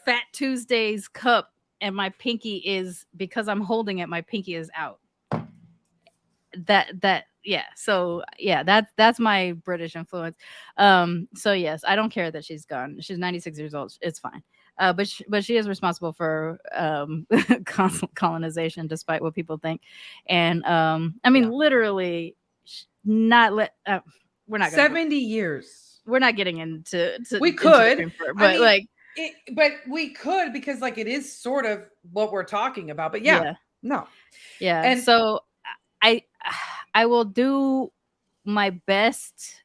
Fat Tuesdays cup, and my pinky is, because I'm holding it, my pinky is out. That's my British influence. So yes, I don't care that she's gone. She's 96 years old. It's fine. But she is responsible for colonization, despite what people think. And I mean, literally, we're not 70 years. We're not getting into. We could, but but we could, because like it is sort of what we're talking about. But no. And so I will do my best.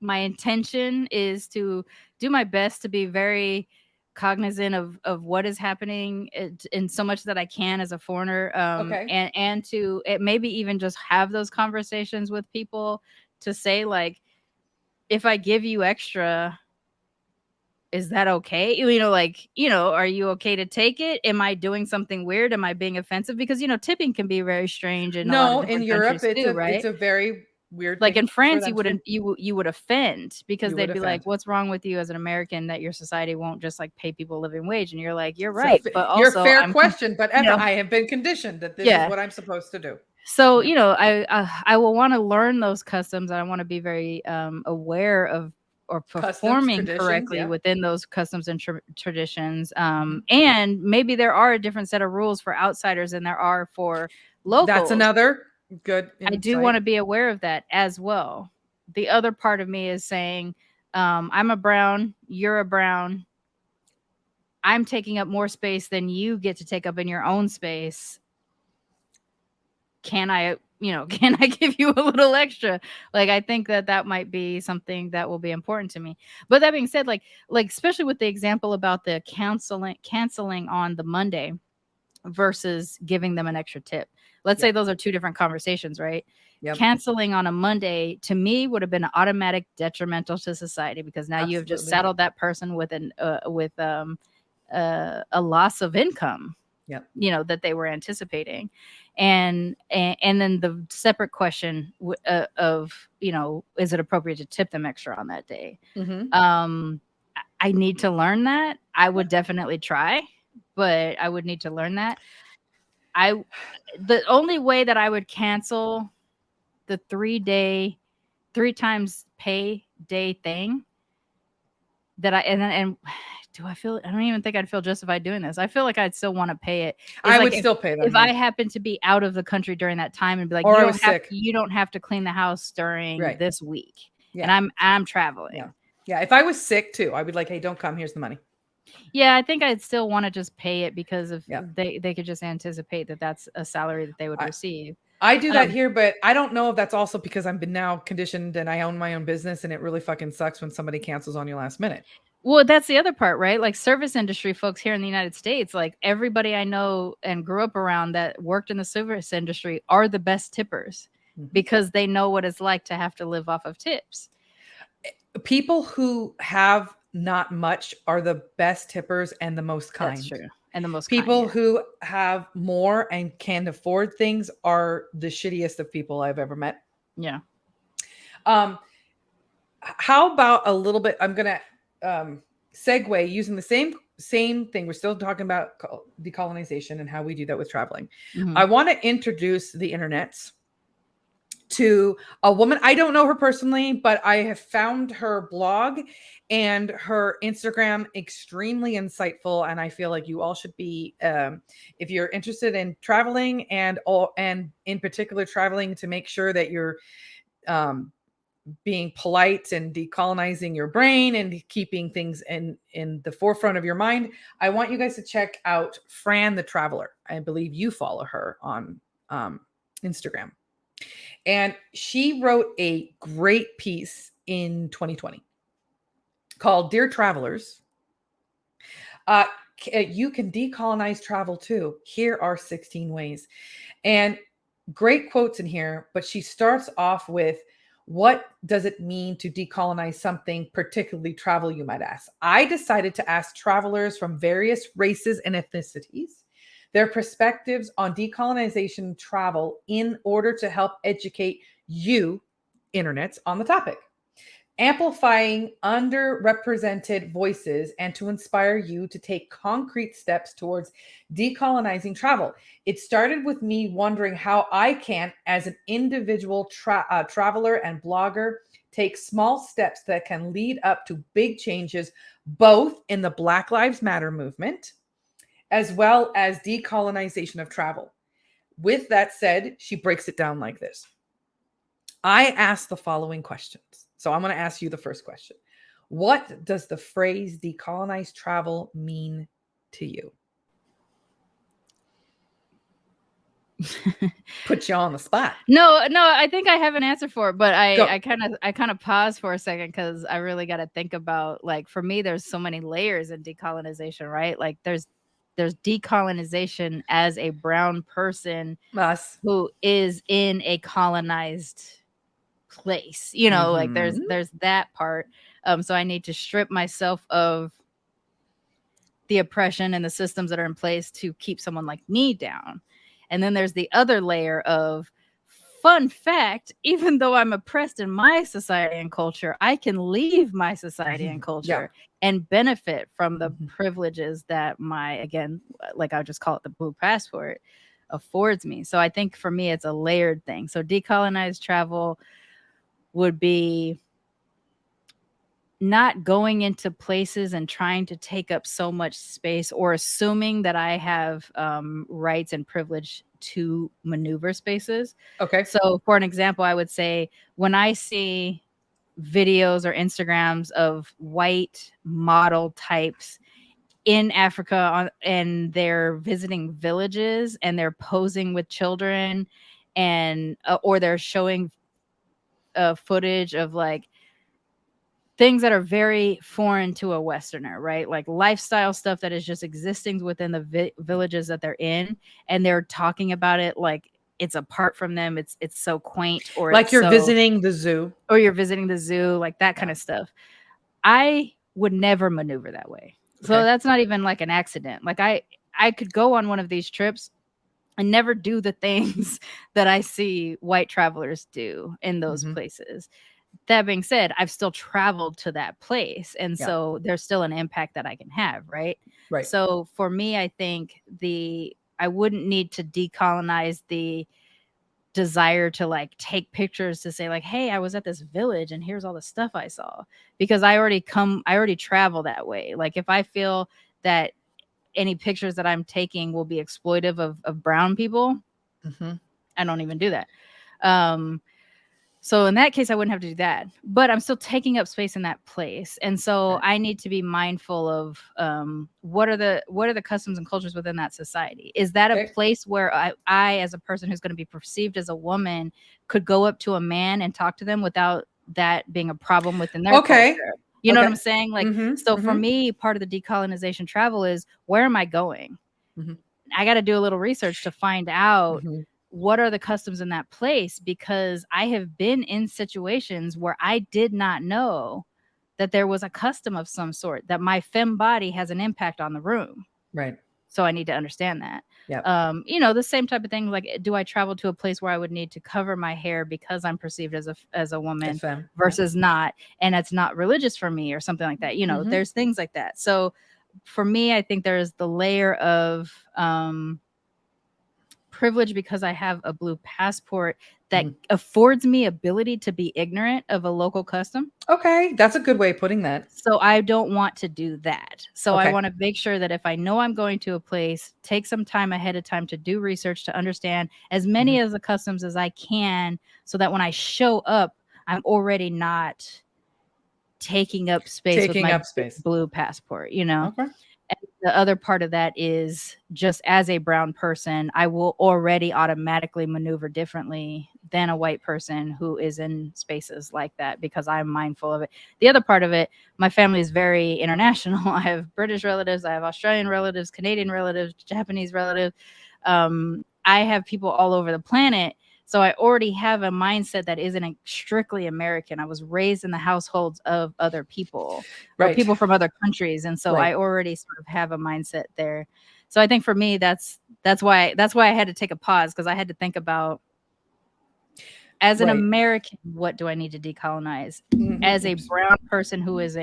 My intention is to do my best to be very cognizant of what is happening in so much that I can as a foreigner. And to maybe even just have those conversations with people to say, like, if I give you extra, is that okay? Are you okay to take it? Am I doing something weird? Am I being offensive? Because, tipping can be very strange. In Europe, it's a very weird. Like in France, you wouldn't. You would offend because You they'd would be offend. like, "What's wrong with you as an American that your society won't just like pay people living wage?" And you're like, "You're right, but You're also fair question, but you know, I have been conditioned that this is what I'm supposed to do. So I will want to learn those customs. And I want to be very aware of or performing correctly within those customs and traditions. And maybe there are a different set of rules for outsiders than there are for locals. That's another good insight. I do want to be aware of that as well. The other part of me is saying, I'm a brown, you're a brown. I'm taking up more space than you get to take up in your own space. Can I give you a little extra? Like, I think that might be something that will be important to me. But that being said, like especially with the example about the canceling on the Monday versus giving them an extra tip. Let's say those are two different conversations, right? Yep. Canceling on a Monday to me would have been automatic detrimental to society because now you have just saddled that person with a loss of income. That they were anticipating. And then the separate question of is it appropriate to tip them extra on that day? I need to learn that. I would definitely try, but I would need to learn that. The only way that I would cancel the 3 times pay day thing that and I don't even think I'd feel justified doing this. I feel like I'd still want to pay it. I would still pay that. If I happen to be out of the country during that time and be like, you don't have to clean the house during this week. Yeah. And I'm traveling. Yeah. If I was sick too, I'd be like, hey, don't come. Here's the money. Yeah. I think I'd still want to just pay it because of they could just anticipate that that's a salary that they would receive. I do that here, but I don't know if that's also because I've been now conditioned and I own my own business and it really fucking sucks when somebody cancels on you last minute. Well, that's the other part, right? Like service industry folks here in the United States, like everybody I know and grew up around that worked in the service industry are the best tippers because they know what it's like to have to live off of tips. People who have not much are the best tippers and the most kind. That's true. And the most people who have more and can afford things are the shittiest of people I've ever met. Yeah. How about a little bit? I'm gonna segue using the same thing. We're still talking about decolonization and how we do that with traveling. I want to introduce the internets to a woman. I don't know her personally, but I have found her blog and her Instagram extremely insightful. And I feel like you all should be, if you're interested in traveling and in particular traveling to make sure that you're being polite and decolonizing your brain and keeping things in the forefront of your mind, I want you guys to check out Fran the Traveler. I believe you follow her on Instagram. And she wrote a great piece in 2020 called Dear Travelers. You can decolonize travel too. Here are 16 ways. And great quotes in here, but she starts off with, what does it mean to decolonize something, particularly travel, you might ask? I decided to ask travelers from various races and ethnicities their perspectives on decolonization travel in order to help educate you, internets, on the topic, amplifying underrepresented voices and to inspire you to take concrete steps towards decolonizing travel. It started with me wondering how I can, as an individual traveler and blogger, take small steps that can lead up to big changes, both in the Black Lives Matter movement, as well as decolonization of travel. With that said, she breaks it down like this. I asked the following questions. So I'm going to ask you the first question. What does the phrase decolonized travel mean to you? Put you on the spot. No, I think I have an answer for it, but I kind of pause for a second because I really got to think about, like, for me, there's so many layers in decolonization, right? Like there's decolonization as a brown person who is in a colonized place, like there's that part. So I need to strip myself of the oppression and the systems that are in place to keep someone like me down. And then there's the other layer of fun fact, even though I'm oppressed in my society and culture, I can leave my society and culture and benefit from the privileges that again, like I just call it the blue passport, affords me. So I think for me, it's a layered thing. So decolonized travel would be not going into places and trying to take up so much space or assuming that I have rights and privilege to maneuver spaces. Okay. So for an example, I would say when I see videos or Instagrams of white model types in Africa and they're visiting villages and they're posing with children and or they're showing footage of like things that are very foreign to a Westerner, right? Like lifestyle stuff that is just existing within the villages that they're in, and they're talking about it like it's apart from them. It's so quaint, or like you're visiting the zoo, like that kind of stuff. I would never maneuver that way. So that's not even like an accident. Like I could go on one of these trips and never do the things that I see white travelers do in those places. That being said, I've still traveled to that place. And so there's still an impact that I can have, right? Right. So for me, I think I wouldn't need to decolonize the desire to like take pictures to say like, hey, I was at this village and here's all the stuff I saw, because I already travel that way. Like if I feel that any pictures that I'm taking will be exploitive of brown people, I don't even do that. So in that case, I wouldn't have to do that, but I'm still taking up space in that place. And so I need to be mindful of what are the customs and cultures within that society? Is that a place where I, as a person who's going to be perceived as a woman, could go up to a man and talk to them without that being a problem within their culture? You know what I'm saying? Like, so for me, part of the decolonization travel is, where am I going? I got to do a little research to find out what are the customs in that place, because I have been in situations where I did not know that there was a custom of some sort, that my femme body has an impact on the room. Right. So I need to understand that. Yeah. You know, the same type of thing. Like, do I travel to a place where I would need to cover my hair because I'm perceived as a woman versus not, and it's not religious for me or something like that? You know, there's things like that. So for me, I think there's the layer of privilege because I have a blue passport that affords me ability to be ignorant of a local custom. Okay, that's a good way of putting that. So I don't want to do that. So I want to make sure that if I know I'm going to a place, take some time ahead of time to do research to understand as many of the customs as I can, so that when I show up, I'm already not taking up space with my blue passport, you know? Okay. And the other part of that is, just as a brown person, I will already automatically maneuver differently than a white person who is in spaces like that, because I'm mindful of it. The other part of it, my family is very international. I have British relatives, I have Australian relatives, Canadian relatives, Japanese relatives. I have people all over the planet. So I already have a mindset that isn't strictly American. I was raised in the households of other people, or people from other countries. And so I already sort of have a mindset there. So I think for me, that's why I had to take a pause, because I had to think about, as an American, what do I need to decolonize? As a brown person who is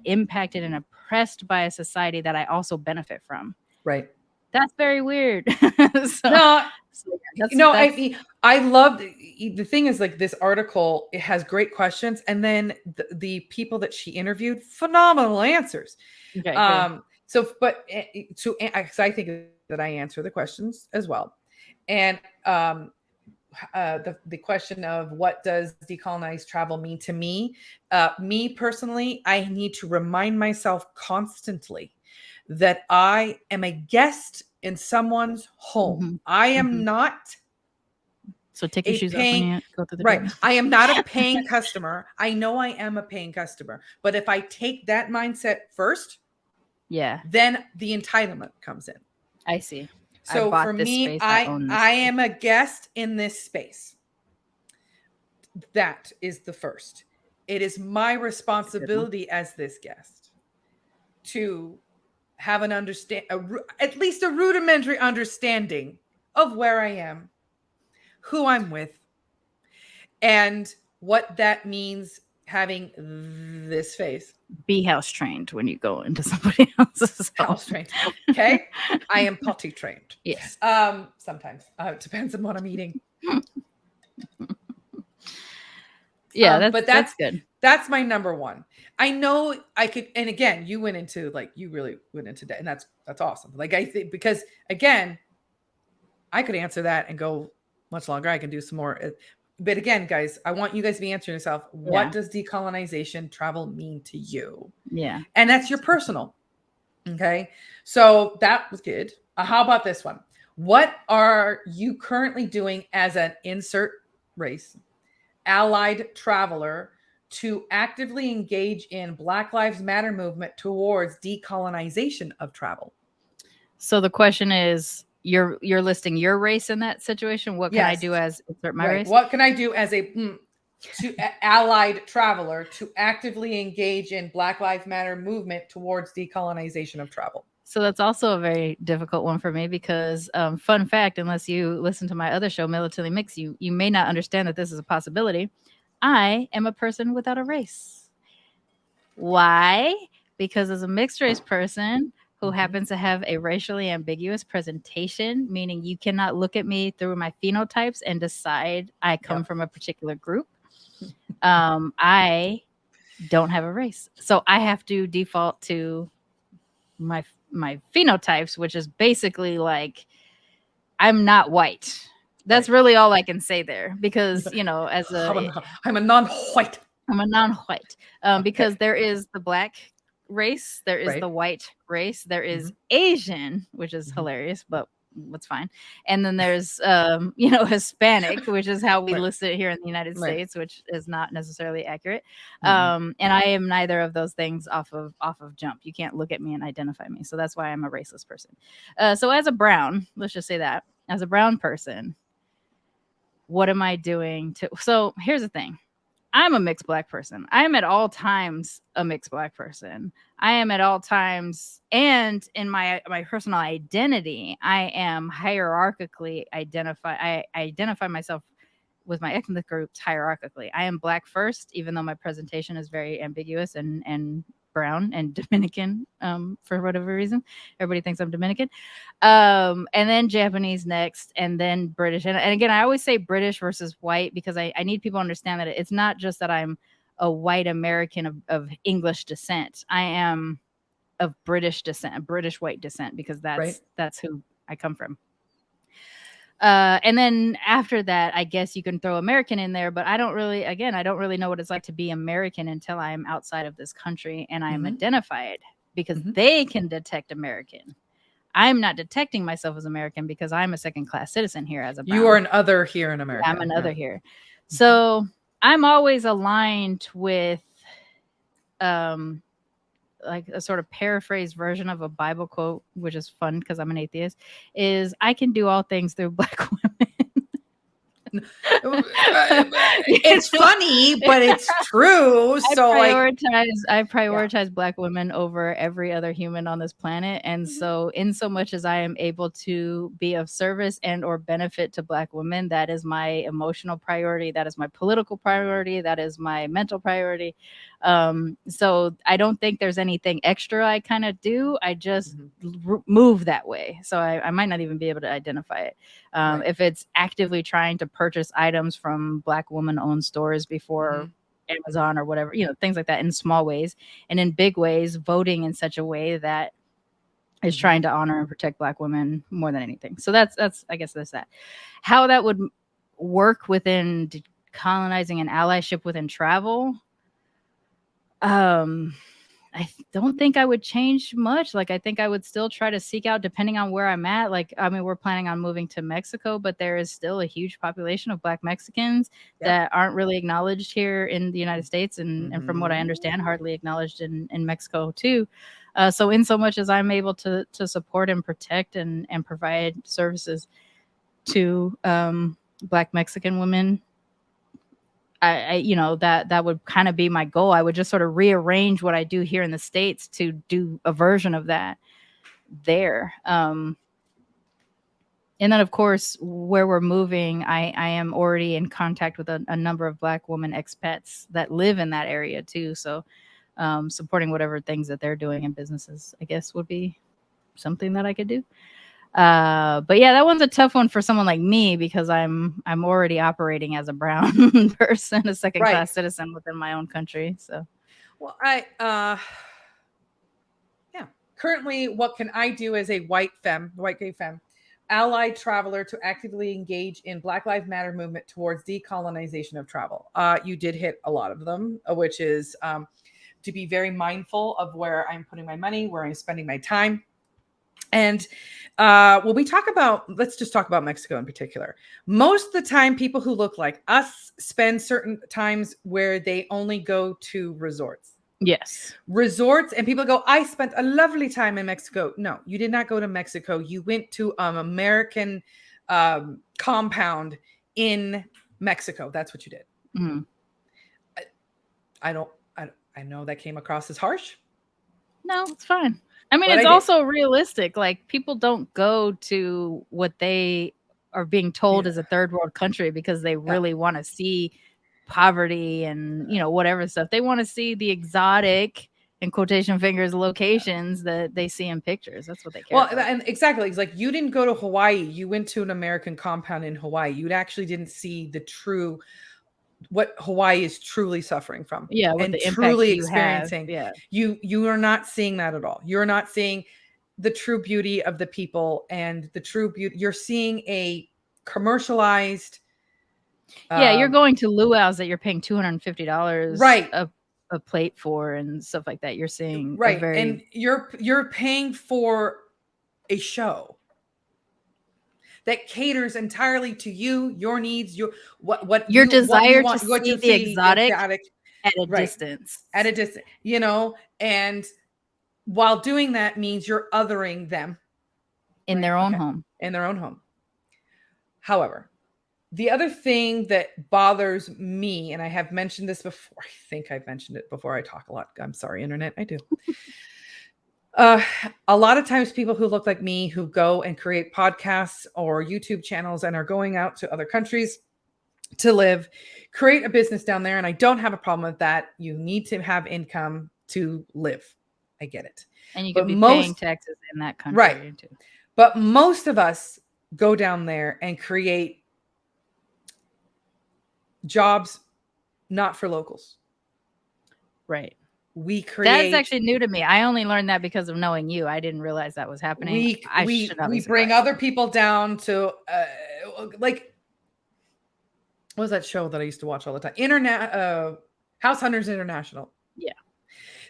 impacted and oppressed by a society that I also benefit from. Right. That's very weird. I love the thing is, like, this article, it has great questions, and then the people that she interviewed, phenomenal answers. So I think that I answer the questions as well, and the question of what does decolonized travel mean to me? Me personally, I need to remind myself constantly that I am a guest in someone's home. I am not. So take your shoes off when you go through the door. I am not a paying customer. I know I am a paying customer, but if I take that mindset first, then the entitlement comes in. I see. So for me, I am a guest in this space. That is the first. It is my responsibility as this guest to have an at least a rudimentary understanding of where I am, who I'm with, and what that means having this face. Be house trained when you go into somebody else's house trained. Okay. I am potty trained. Yes. Sometimes. It depends on what I'm eating. Yeah, that's good. That's my number one. I know I could, and again, you went into like, you really went into that, and that's awesome. Like, I think, because again, I could answer that and go much longer. I can do some more. But again, guys, I want you guys to be answering yourself. What does decolonization travel mean to you? Yeah. And that's your personal. Okay. So that was good. How about this one? What are you currently doing as an insert race, allied traveler to actively engage in Black Lives Matter movement towards decolonization of travel? So the question is, you're listing your race in that situation. What can I do as insert my race? What can I do as a allied traveler to actively engage in Black Lives Matter movement towards decolonization of travel? So that's also a very difficult one for me because, fun fact, unless you listen to my other show, Militantly Mixed, you may not understand that this is a possibility. I am a person without a race. Why? Because as a mixed race person who happens to have a racially ambiguous presentation, meaning you cannot look at me through my phenotypes and decide I come from a particular group, I don't have a race. So I have to default to my phenotypes, which is basically like, I'm not white. That's really all I can say there, because, you know, I'm a non-white. I'm a non-white, because there is the Black race, there is the white race, there is Asian, which is hilarious, but what's fine. And then there's, Hispanic, which is how we list it here in the United States, which is not necessarily accurate. And I am neither of those things off of jump. You can't look at me and identify me. So that's why I'm a raceless person. So as a brown, let's just say that, as a brown person, what am I doing so here's the thing. I'm a mixed Black person. I am at all times a mixed Black person. I am at all times, and in my personal identity, I am hierarchically identified. I identify myself with my ethnic groups hierarchically. I am Black first, even though my presentation is very ambiguous and brown and Dominican, for whatever reason. Everybody thinks I'm Dominican. And then Japanese next, and then British. And again, I always say British versus white because I need people to understand that it's not just that I'm a white American of English descent. I am of British descent, British white descent, because that's who I come from. And then after that, I guess you can throw American in there, but I don't really know what it's like to be American until I'm outside of this country and I'm identified, because they can detect American. I'm not detecting myself as American because I'm a second-class citizen here as a brown. You are an other here in America. Yeah, I'm an other here. So I'm always aligned with, like a sort of paraphrased version of a Bible quote, which is fun because I'm an atheist, is I can do all things through Black women. It's funny, but it's true. I prioritize Black women over every other human on this planet. And so in so much as I am able to be of service and or benefit to Black women, that is my emotional priority. That is my political priority. That is my mental priority. So I don't think there's anything extra I kind of do. I just move that way. So I might not even be able to identify it. If it's actively trying to purchase items from Black woman-owned stores before Amazon or whatever, things like that, in small ways, and in big ways, voting in such a way that is trying to honor and protect Black women more than anything. So that's I guess that's that. How that would work within decolonizing and allyship within travel. I don't think I would change much. Like, I think I would still try to seek out, depending on where I'm at. Like, I mean, we're planning on moving to Mexico, but there is still a huge population of Black Mexicans that aren't really acknowledged here in the United States. And from what I understand, hardly acknowledged in Mexico too. So in so much as I'm able to support and protect and provide services to Black Mexican women, I that would kind of be my goal. I would just sort of rearrange what I do here in the States to do a version of that there. And And then, of course, where we're moving, I am already in contact with a number of Black women expats that live in that area too. So supporting whatever things that they're doing in businesses, I guess, would be something that I could do. But yeah, that one's a tough one for someone like me because I'm already operating as a brown person, a second class citizen within my own country. So, well, currently, what can I do as a white gay femme, allied traveler to actively engage in Black Lives Matter movement towards decolonization of travel? You did hit a lot of them, which is to be very mindful of where I'm putting my money, where I'm spending my time. And when we talk about, let's just talk about Mexico in particular. Most of the time, people who look like us spend certain times where they only go to resorts. Yes. Resorts, and people go, I spent a lovely time in Mexico. No, you did not go to Mexico. You went to American compound in Mexico. That's what you did. Mm-hmm. I know that came across as harsh. No, it's fine. I mean, it's also realistic. Like, people don't go to what they are being told is a third world country because they really want to see poverty and, you know, whatever stuff. They want to see the exotic, in quotation fingers, locations that they see in pictures. That's what they care about. And exactly. It's like, you didn't go to Hawaii. You went to an American compound in Hawaii. You actually didn't see the true, what Hawaii is truly suffering from. Yeah. And truly experiencing. Yeah. You are not seeing that at all. You're not seeing the true beauty of the people and the true beauty. You're seeing a commercialized. You're going to luau's that you're paying $250 a plate for and stuff like that. You're seeing and you're paying for a show that caters entirely to you, your needs, your desire to see the exotic at a distance. At a distance, you know, and while doing that means you're othering them in their own home. In their own home. However, the other thing that bothers me, and I have mentioned this before, I think I've mentioned it before, I talk a lot. I'm sorry, internet, I do. A lot of times people who look like me who go and create podcasts or YouTube channels and are going out to other countries to live, create a business down there. And I don't have a problem with that. You need to have income to live. I get it. And you could be paying taxes in that country. Right. Too. But most of us go down there and create jobs not for locals. Right. We create. That's actually new to me. I only learned that because of knowing you. I didn't realize that was happening. We bring other people down to like, what was that show that I used to watch all the time? House Hunters International. Yeah.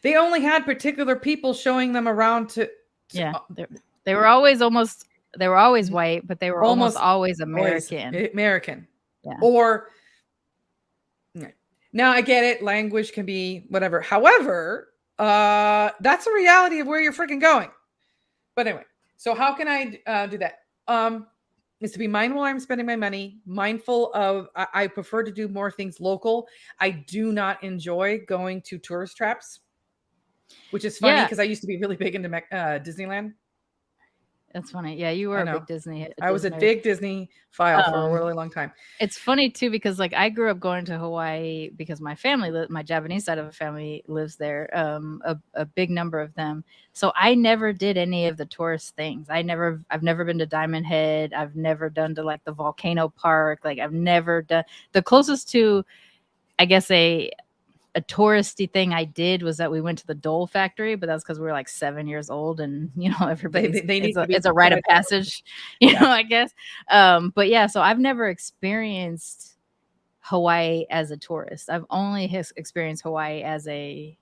They only had particular people showing them around to they were always white, but they were almost always American. American. Yeah. Or now I get it. Language can be whatever. However, that's a reality of where you're freaking going. But anyway, so how can I do that? Is to be mindful I'm spending my money, mindful of, I prefer to do more things local. I do not enjoy going to tourist traps, which is funny because I used to be really big into Disneyland. That's funny. Yeah, you were a big Disney. I was a big Disney file for a really long time. It's funny too because like I grew up going to Hawaii because my family, my Japanese side of the family lives there. A big number of them. So I never did any of the tourist things. I've never been to Diamond Head. I've never done to like the volcano park. Like I've never done the closest to, I guess a touristy thing I did was that we went to the Dole factory, but that's because we were like 7 years old and, you know, everybody, it's a rite of passage, you know, I guess. But yeah, so I've never experienced Hawaii as a tourist. I've only experienced Hawaii as a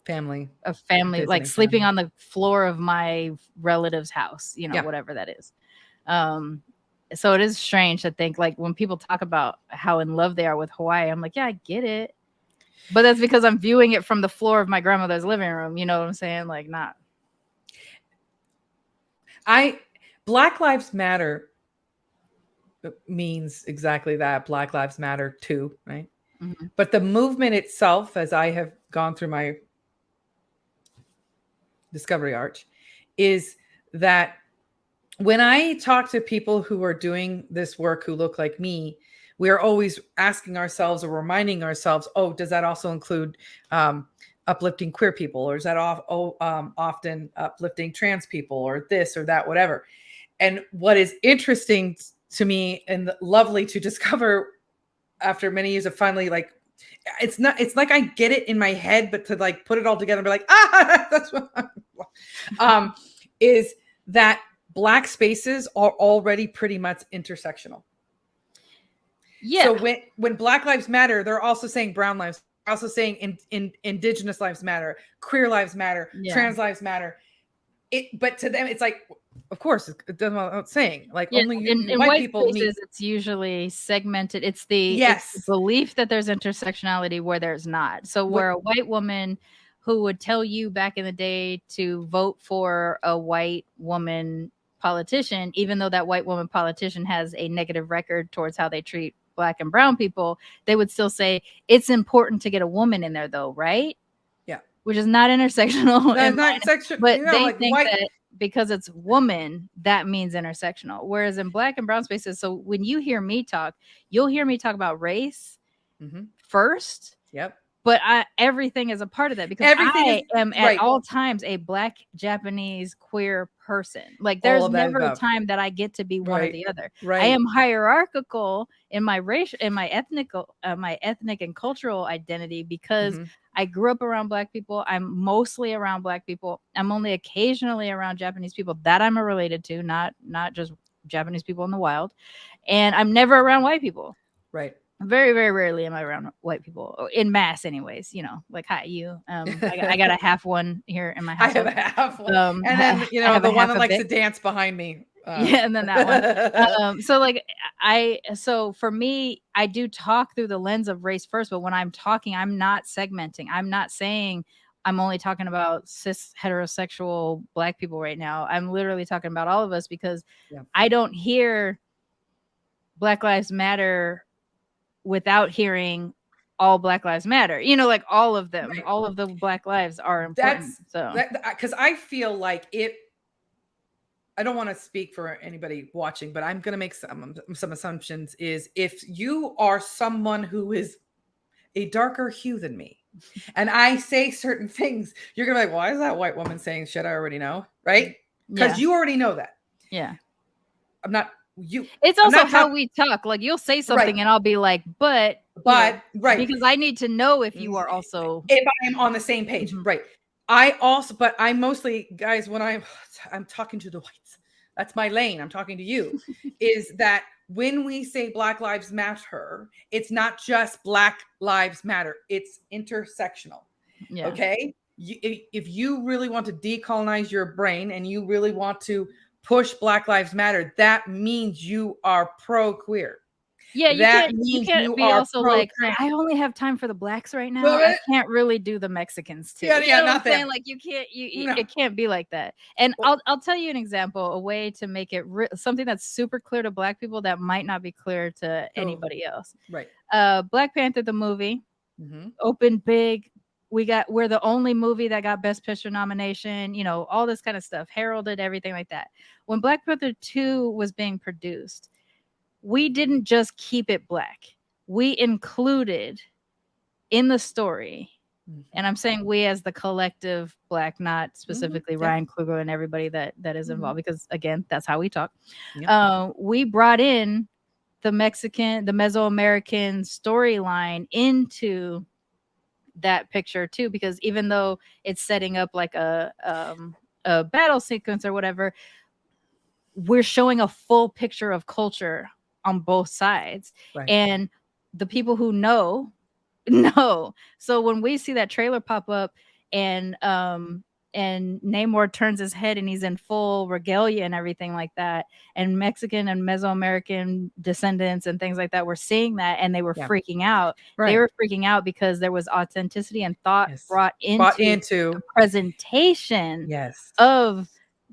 family, like sleeping on the floor of my relative's house, you know, whatever that is. So it is strange to think like when people talk about how in love they are with Hawaii, I'm like, yeah, I get it. But that's because I'm viewing it from the floor of my grandmother's living room. You know what I'm saying? Like, not. Black Lives Matter means exactly that. Black Lives Matter too, right? Mm-hmm. But the movement itself, as I have gone through my discovery arch, is that when I talk to people who are doing this work who look like me, we are always asking ourselves or reminding ourselves, oh, does that also include uplifting queer people, or is that often uplifting trans people, or this or that, whatever? And what is interesting to me and lovely to discover after many years of finally, like, it's like I get it in my head, but to like put it all together and be like, that's what is that Black spaces are already pretty much intersectional. Yeah. So when Black Lives Matter, they're also saying brown lives, they're also saying in Indigenous lives matter, queer lives matter, trans lives matter. But to them, it's like, of course, it doesn't know what I'm saying. Like, only in white people spaces, it's usually segmented. It's the belief that there's intersectionality where there's not. So where a white woman who would tell you back in the day to vote for a white woman politician, even though that white woman politician has a negative record towards how they treat Black and brown people, they would still say it's important to get a woman in there, though, right? Yeah, which is not intersectional. That's not sexual, but they like think that because it's woman, that means intersectional. Whereas in Black and brown spaces, so when you hear me talk, you'll hear me talk about race first. Yep. But everything is a part of that, because I am at all times a Black, Japanese, queer person. Like, there's never a time that I get to be one or the other. I am hierarchical in my race, in my ethnic and cultural identity, because I grew up around Black people. I'm mostly around Black people. I'm only occasionally around Japanese people that I'm related to, not just Japanese people in the wild. And I'm never around white people. Right. Very, very rarely am I around white people in mass, anyways. You know, like, hi, you. I got a half one here in my house. I have a half one, and then the one that likes to dance behind me. Yeah, and then that one. So for me, I do talk through the lens of race first, but when I'm talking, I'm not segmenting. I'm not saying I'm only talking about cis heterosexual Black people right now. I'm literally talking about all of us, because I don't hear Black Lives Matter without hearing all Black Lives Matter. Like, all of them, all of the Black lives are important. Because I feel like I don't want to speak for anybody watching, but I'm going to make some assumptions. Is if you are someone who is a darker hue than me, and I say certain things, you're going to be like, why is that white woman saying shit I already know? Right? Because you already know that. Yeah. I'm not... It's also how we talk. Like, you'll say something and I'll be like, but because I need to know if you are also, if I'm on the same page. Right. But I mostly, guys, when I'm talking to the whites, that's my lane, I'm talking to you, is that when we say Black Lives Matter, it's not just Black Lives Matter, it's intersectional. Okay. If you really want to decolonize your brain and you really want to push Black Lives Matter, that means you are pro-queer. Yeah, you can't be also like, I only have time for the Blacks right now. I can't really do the Mexicans too. Yeah, you know what I'm saying? Like, you can't. It can't be like that. And I'll tell you an example, a way to make it something that's super clear to Black people that might not be clear to anybody else. Right. Black Panther the movie opened big. We're the only movie that got Best Picture nomination, all this kind of stuff, heralded, everything like that. When Black Panther 2 was being produced, we didn't just keep it Black. We included in the story, and I'm saying we as the collective Black, not specifically Ryan Coogler and everybody that is involved, because again, that's how we talk. We brought in the Mesoamerican storyline into that picture too, because even though it's setting up like a battle sequence or whatever, we're showing a full picture of culture on both sides. And the people who know. So when we see that trailer pop up and Namor turns his head and he's in full regalia and everything like that, and Mexican and Mesoamerican descendants and things like that were seeing that, and they were freaking out. They were freaking out because there was authenticity and thought brought into the presentation of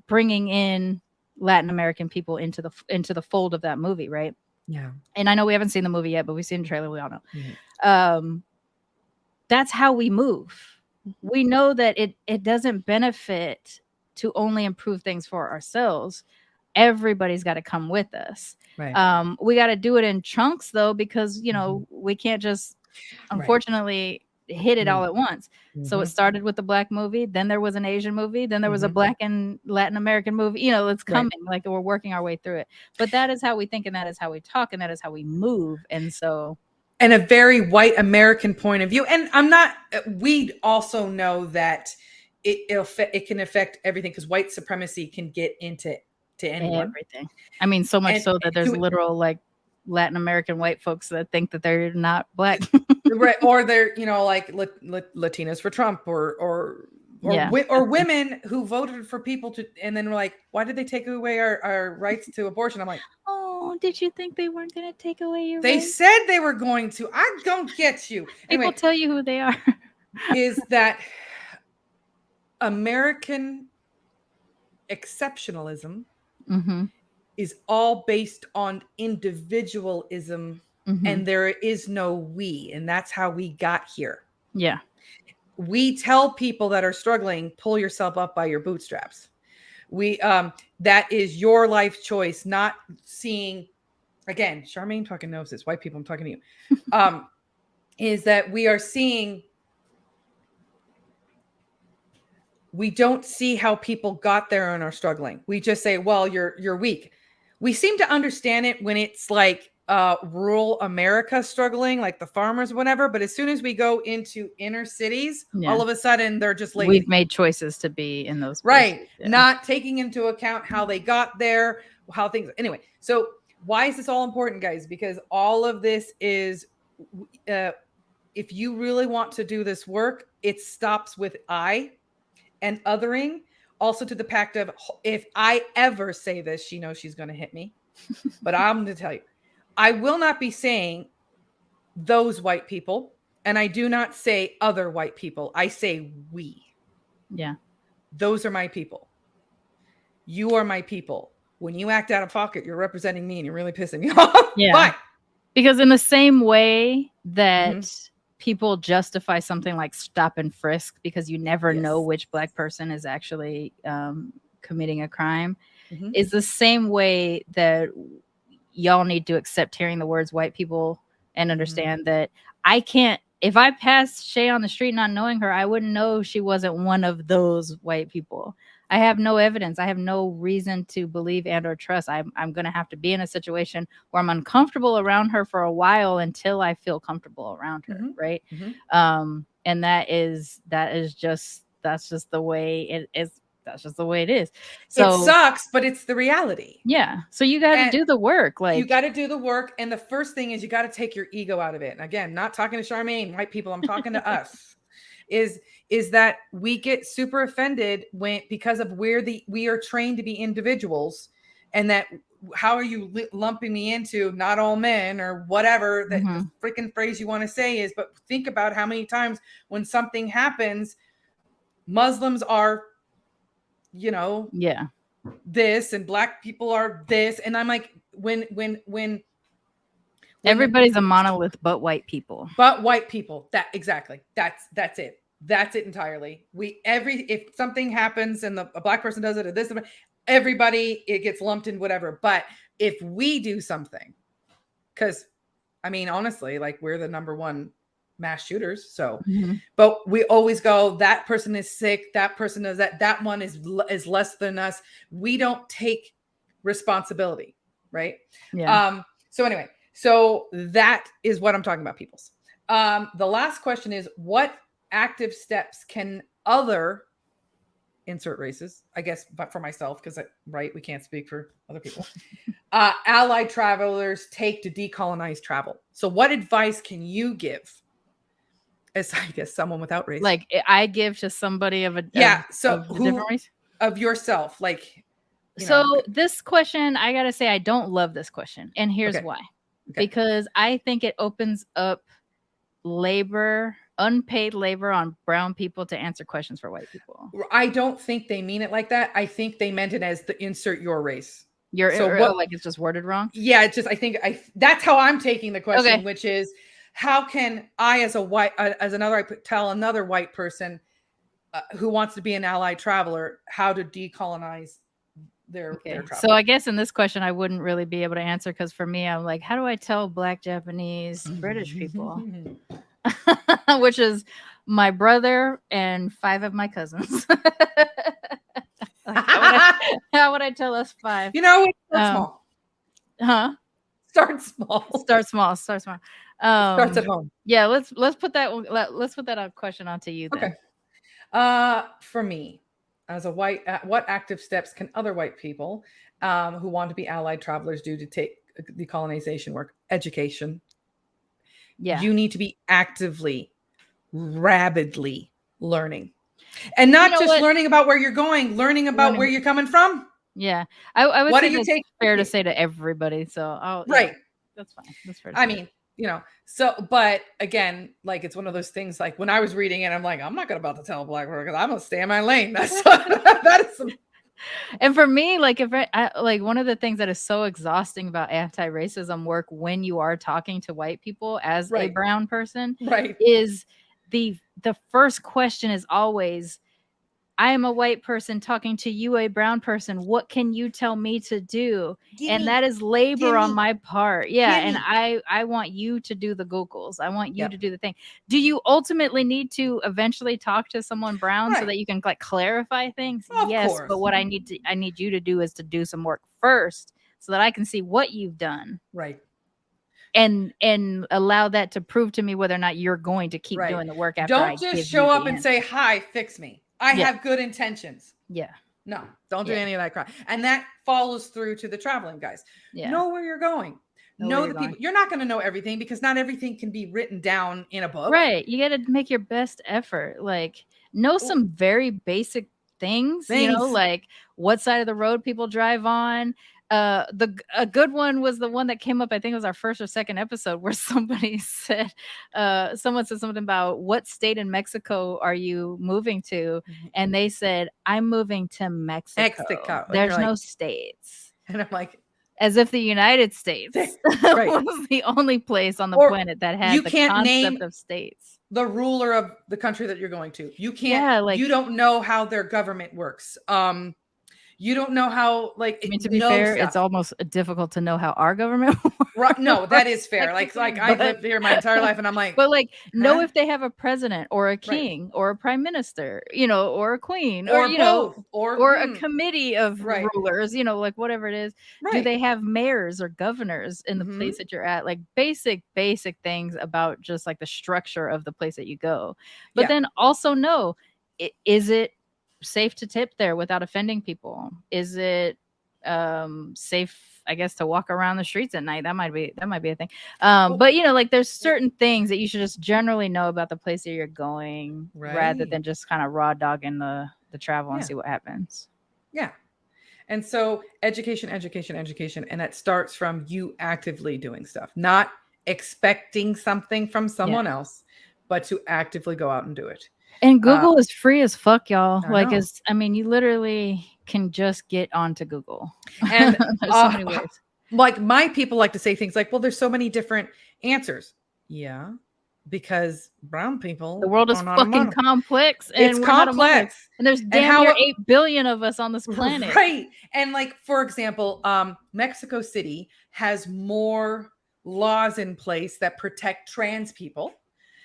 bringing in Latin American people into the fold of that movie, right? Yeah. And I know we haven't seen the movie yet, but we've seen the trailer. We all know. That's how we move. We know that it doesn't benefit to only improve things for ourselves. everybody's got to come with us. Right. We got to do it in chunks though, because we can't just, unfortunately, hit it all at once. So it started with the Black movie, then there was an Asian movie, then there was a Black and Latin American movie. It's coming, like we're working our way through it. But that is how we think, and that is how we talk, and that is how we move. And so, and a very white American point of view. And we also know that it can affect everything, because white supremacy can get into anyone. Everything. I mean, so much so that there's literal like Latin American white folks that think that they're not Black. Right. Or they're, like Latinas for Trump or women who voted for people to, and then we're like, why did they take away our rights to abortion? I'm like, oh, did you think they weren't going to take away your They rights? said they were going to. I don't get you. People tell you who they are. Is that American exceptionalism is all based on individualism, and there is no we, and that's how we got here. Yeah. We tell people that are struggling, pull yourself up by your bootstraps. That is your life choice, not seeing, again, Sharmane fucking knows this, white people, I'm talking to you, is that we are seeing, we don't see how people got there and are struggling. We just say, well, you're weak. We seem to understand it when it's like rural America struggling, like the farmers, whatever. But as soon as we go into inner cities, all of a sudden they're just lazy. We've made choices to be in those places. Right. Yeah. Not taking into account how they got there, how things. Anyway, so why is this all important, guys? Because all of this is, if you really want to do this work, it stops with I and othering. Also to the pact of, if I ever say this, she knows she's going to hit me. But I'm going to tell you, I will not be saying those white people, and I do not say other white people. I say we. Yeah. Those are my people. You are my people. When you act out of pocket, you're representing me, and you're really pissing me off. Yeah. But, because in the same way that people justify something like stop and frisk because you never know which Black person is actually committing a crime, is the same way that y'all need to accept hearing the words white people and understand that I can't, if I passed Shae on the street not knowing her, I wouldn't know she wasn't one of those white people. I have no evidence. I have no reason to believe and or trust. I'm going to have to be in a situation where I'm uncomfortable around her for a while until I feel comfortable around her. Right. And that's just the way it is. That's just the way it is. So it sucks, but it's the reality. Yeah. So you got to do the work. Like, you got to do the work. And the first thing is you got to take your ego out of it. And again, not talking to Sharmane, white people, I'm talking to us. Is that we get super offended because of we are trained to be individuals, and that how are you lumping me into not all men or whatever that the freaking phrase you want to say is. But think about how many times when something happens, Muslims are, this, and Black people are this, and I'm like, when everybody's a monolith but white people. That exactly. That's it. That's it entirely. If something happens and a Black person does it, or this, everybody, it gets lumped in whatever. But if we do something, because I mean, honestly, like, we're the number one mass shooters. So, but we always go, that person is sick. That person does that one is less than us. We don't take responsibility. Right. Yeah. So anyway, so that is what I'm talking about, peoples. The last question is, what active steps can other insert races, I guess, but for myself, because we can't speak for other people, allied travelers take to decolonize travel? So what advice can you give as, I guess, someone without race? Like, I give to somebody of a different race? Of yourself, like, this question, I gotta say, I don't love this question, and here's why. Because I think it opens up unpaid labor on brown people to answer questions for white people. I don't think they mean it like that. I think they meant it as the insert your race. Like it's just worded wrong? Yeah, it's just, that's how I'm taking the question, which is, how can I, as tell another white person who wants to be an allied traveler how to decolonize their travel. So I guess in this question, I wouldn't really be able to answer because for me, I'm like, how do I tell Black, Japanese, British people? Which is my brother and 5 of my cousins. Like, how would I tell us 5? Start small. Huh? Start small. Start small. Starts at home. Yeah, let's put that question onto you then. Okay. For me, as a white, what active steps can other white people who want to be allied travelers do to take decolonization work? Education. Yeah. You need to be actively, rabidly learning. And not just learning about where you're going, learning about where you're coming from. Yeah. I would say that's fair to say to everybody. So, right. Yeah, that's fine. That's fair to say. I mean, but again, like it's one of those things like when I was reading it, I'm like, I'm not about to tell a Black person because I'm going to stay in my lane. That is some. And for me, like if like one of the things that is so exhausting about anti-racism work when you are talking to white people as a brown person, is the first question is always, I am a white person talking to you, a brown person. What can you tell me to do? That is labor on my part. Yeah. And I want you to do the Googles. I want you to do the thing. Do you ultimately need to eventually talk to someone brown so that you can like clarify things? Yes. Course. But what I need you to do is to do some work first so that I can see what you've done. Right. And allow that to prove to me whether or not you're going to keep doing the work after Don't just show up and say, hi, fix me. I have good intentions. Yeah. No, don't do any of that crap. And that follows through to the traveling guys. Yeah. Know where you're going. Know the people. You're not going to know everything because not everything can be written down in a book. Right. You got to make your best effort. Like know some very basic things, like what side of the road people drive on. A good one was the one that came up, I think it was our first or second episode, where somebody said, someone said something about what state in Mexico are you moving to? And they said, I'm moving to Mexico. There's no states. And I'm like, as if the United States was the only place on the planet that had the concept of states. The ruler of the country that you're going to. You can't, you don't know how their government works. You don't know how, like, I mean, to be fair, it's almost difficult to know how our government works. Right? No, that is fair. like I've lived here my entire life, and I'm like, but like, know if they have a president or a king or a prime minister, or a queen, or both, or a committee of rulers, like whatever it is. Do they have mayors or governors in the place that you're at? Like basic things about just like the structure of the place that you go. But then also know, is it safe to tip there without offending people? Is it safe, I guess, to walk around the streets at night? That might be a thing. But like there's certain things that you should just generally know about the place that you're going, rather than just kind of raw dogging the travel and see what happens. Yeah. And so education, and that starts from you actively doing stuff, not expecting something from someone else, but to actively go out and do it. And Google is free as fuck, y'all. You literally can just get onto Google. And there's so many ways. Like my people like to say things like, well, there's so many different answers. Yeah. Because brown people. The world is fucking complex. And it's complex. And there's damn near 8 billion of us on this planet. Right. And like, for example, Mexico City has more laws in place that protect trans people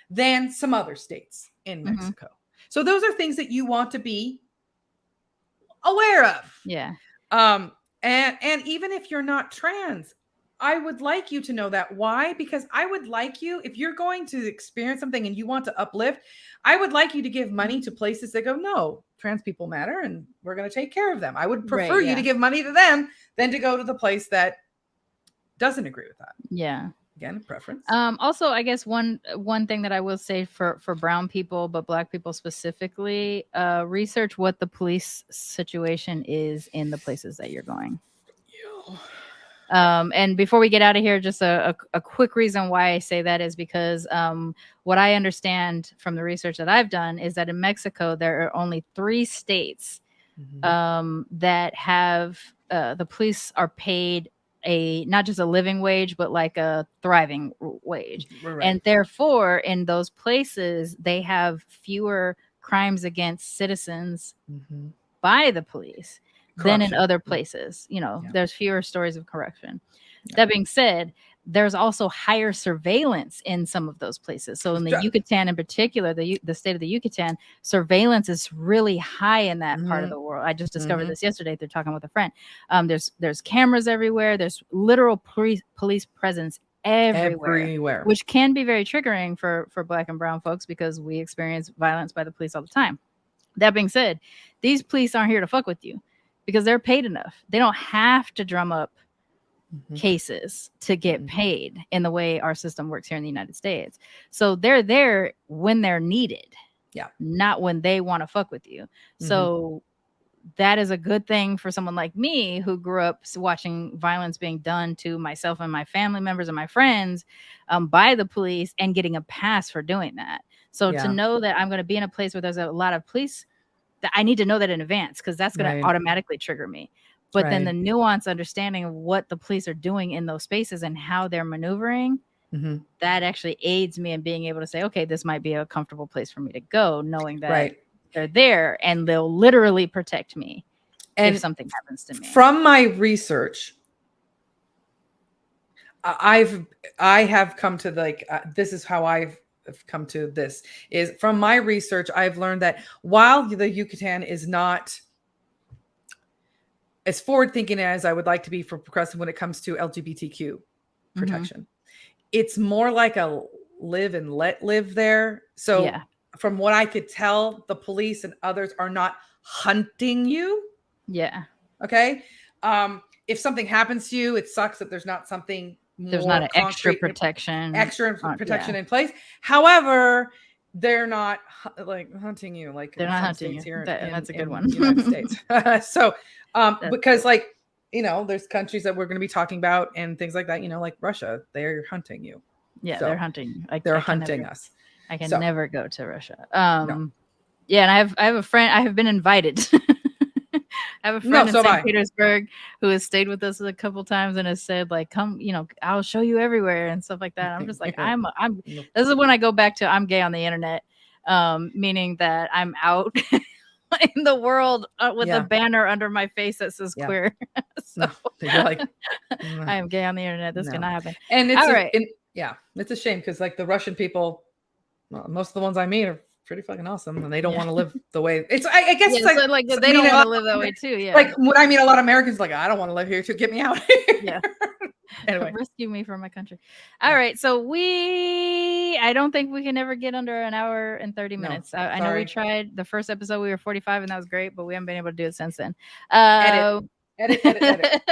than some other states in Mexico. So those are things that you want to be aware of. Yeah. And even if you're not trans, I would like you to know that. Why? Because I would like you, if you're going to experience something and you want to uplift, I would like you to give money to places that go, no, trans people matter and we're going to take care of them. I would prefer you to give money to them than to go to the place that doesn't agree with that. Yeah. Again, preference. Also, I guess one thing that I will say for brown people, but Black people specifically, research what the police situation is in the places that you're going. And before we get out of here, just a quick reason why I say that is because what I understand from the research that I've done is that in Mexico, there are only 3 states that have the police are paid not just a living wage, but like a thriving wage. And therefore, in those places, they have fewer crimes against citizens by the police. than in Corruption. other places. You know, Yeah. there's fewer stories of corruption. Yeah. That being said, there's also higher surveillance in some of those places. So in the Yucatan in particular, the state of the Yucatan, surveillance is really high in that part of the world. I just discovered this yesterday through talking with a friend. There's cameras everywhere. There's literal police presence everywhere, which can be very triggering for Black and brown folks because we experience violence by the police all the time. That being said, these police aren't here to fuck with you because they're paid enough. They don't have to drum up cases to get paid in the way our system works here in the United States. So they're there when they're needed. Yeah. Not when they want to fuck with you. So that is a good thing for someone like me who grew up watching violence being done to myself and my family members and my friends by the police and getting a pass for doing that. So to know that I'm going to be in a place where there's a lot of police, that I need to know that in advance because that's going to automatically trigger me. But then the nuanced understanding of what the police are doing in those spaces and how they're maneuvering, that actually aids me in being able to say, okay, this might be a comfortable place for me to go, knowing that they're there and they'll literally protect me if something happens to me. From my research, I have come to this is how I've come to this is from my research. I've learned that while the Yucatan is not as forward thinking as I would like to be for progressive when it comes to LGBTQ protection, it's more like a live and let live there. So from what I could tell, the police and others are not hunting you. Yeah. Okay. If something happens to you, it sucks that there's not something there's not an extra protection in place. However, they're not like hunting you like they're not hunting you. Here that's a good one. United States. So because like there's countries that we're going to be talking about and things like that, like Russia, they're hunting you. Yeah, so they're hunting. They're hunting us. I can never go to Russia. Yeah, and I have a friend. I have been invited. I have a friend in St. Petersburg who has stayed with us a couple times and has said, like, come, I'll show you everywhere and stuff like that. I'm just like, this is when I go back to I'm gay on the internet, meaning that I'm out in the world with a banner under my face that says queer. So you're like, I am gay on the internet. This cannot happen. And it's it's a shame because like the Russian people, most of the ones I meet are pretty fucking awesome, and they don't want to live the way it's. I guess it's like they don't want to live that way too. Yeah, like I mean, a lot of Americans like I don't want to live here too. Get me out. Yeah. Anyway, rescue me from my country. All right, so I don't think we can ever get under an hour and 30 minutes. I know we tried the first episode. We were 45, and that was great, but we haven't been able to do it since then. Edit. I'm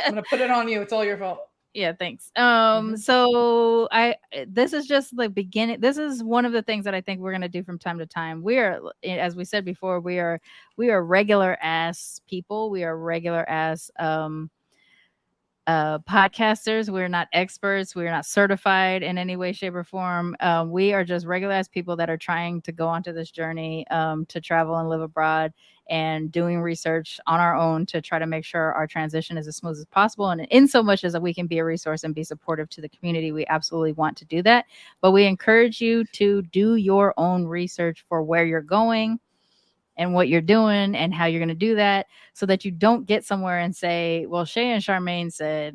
gonna put it on you. It's all your fault. Yeah, thanks. So this is just the beginning. This is one of the things that I think we're going to do from time to time. We are, as we said before, we are regular ass people. We are regular ass podcasters. We're not experts. We're not certified in any way, shape, or form. We are just regular ass people that are trying to go onto this journey to travel and live abroad and doing research on our own to try to make sure our transition is as smooth as possible. And in so much as that we can be a resource and be supportive to the community, we absolutely want to do that. But we encourage you to do your own research for where you're going and what you're doing and how you're going to do that so that you don't get somewhere and say, well, Shae and Sharmane said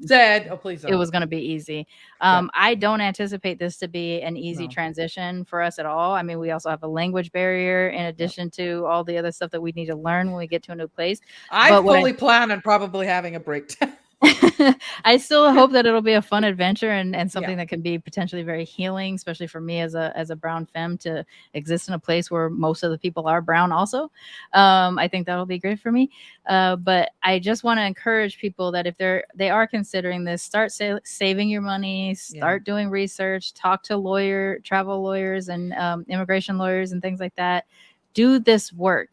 oh, please don't. It was going to be easy. I don't anticipate this to be an easy transition for us at all. I mean, we also have a language barrier in addition to all the other stuff that we need to learn when we get to a new place. I fully plan on probably having a breakdown. I still hope that it'll be a fun adventure and something that can be potentially very healing, especially for me as a brown femme to exist in a place where most of the people are brown also. I think that'll be great for me. But I just want to encourage people that if they are considering this, start saving your money, start doing research, talk to travel lawyers and immigration lawyers and things like that. Do this work.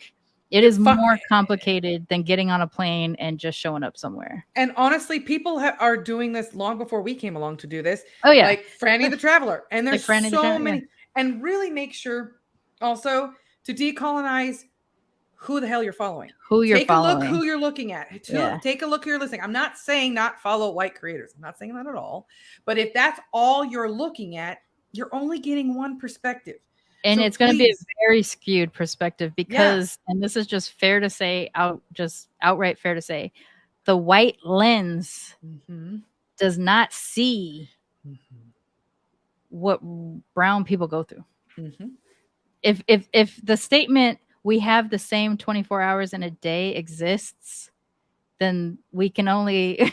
It is more complicated than getting on a plane and just showing up somewhere. And honestly, people are doing this long before we came along to do this. Oh, yeah. Like Franny the Traveler. And there's so many. Yeah. And really make sure also to decolonize who the hell you're following. Take a look who you're looking at. Take a look who you're listening. I'm not saying not follow white creators. I'm not saying that at all. But if that's all you're looking at, you're only getting one perspective. And So it's going to be a please. very skewed perspective because, and this is just fair to say, outright fair to say, the white lens does not see what brown people go through. If the statement "we have the same 24 hours in a day" exists, then we can only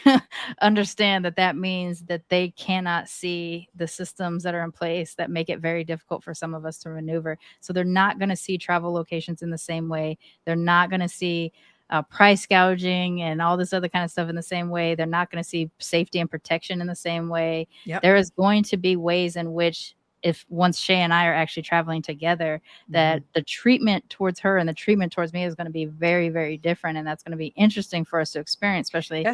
understand that means that they cannot see the systems that are in place that make it very difficult for some of us to maneuver. So they're not going to see travel locations in the same way. They're not going to see price gouging and all this other kind of stuff in the same way. They're not going to see safety and protection in the same way. Yep. There is going to be ways in which, if once Shae and I are actually traveling together, that the treatment towards her and the treatment towards me is going to be very, very different. And that's going to be interesting for us to experience, especially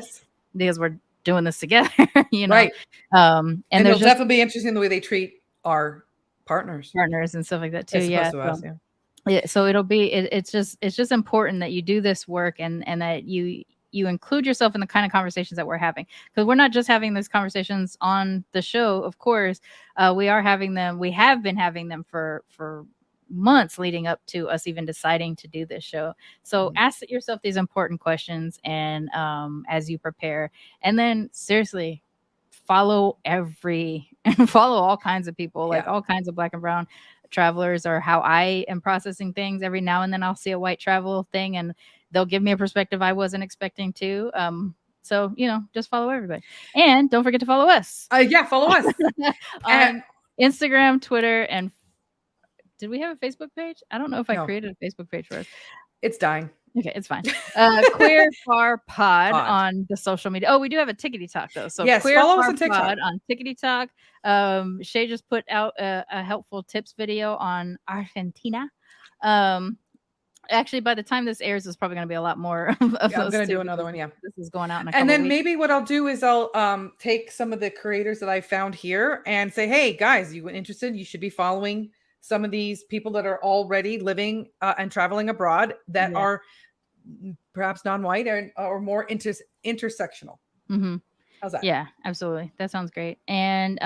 because we're doing this together, you know? Right. And it'll definitely be interesting the way they treat our partners and stuff like that too. Yeah. So it'll be, it's just important that you do this work and that you include yourself in the kind of conversations that we're having, because we're not just having these conversations on the show. Of course, we are having them. We have been having them for months leading up to us even deciding to do this show. So ask yourself these important questions, and as you prepare, and then seriously follow all kinds of people, like all kinds of Black and brown travelers, or how I am processing things. Every now and then I'll see a white travel thing and they'll give me a perspective I wasn't expecting to. So, just follow everybody. And don't forget to follow us. Follow us on Instagram, Twitter, and did we have a Facebook page? I don't know if I created a Facebook page for us. It's dying. Okay, it's fine. Queer Far Pod on the social media. Oh, we do have a Tickety Talk though. So Queer follow Far us on TikTok. Pod on Tickety Talk. Shae just put out a helpful tips video on Argentina. Actually, by the time this airs, there's probably going to be a lot more of those. I'm going to do another one. Yeah, this is going out in a and then weeks. Maybe what I'll do is I'll take some of the creators that I found here and say, hey guys, you interested? You should be following some of these people that are already living and traveling abroad that are perhaps non-white or more intersectional. How's that? Yeah, absolutely. That sounds great. And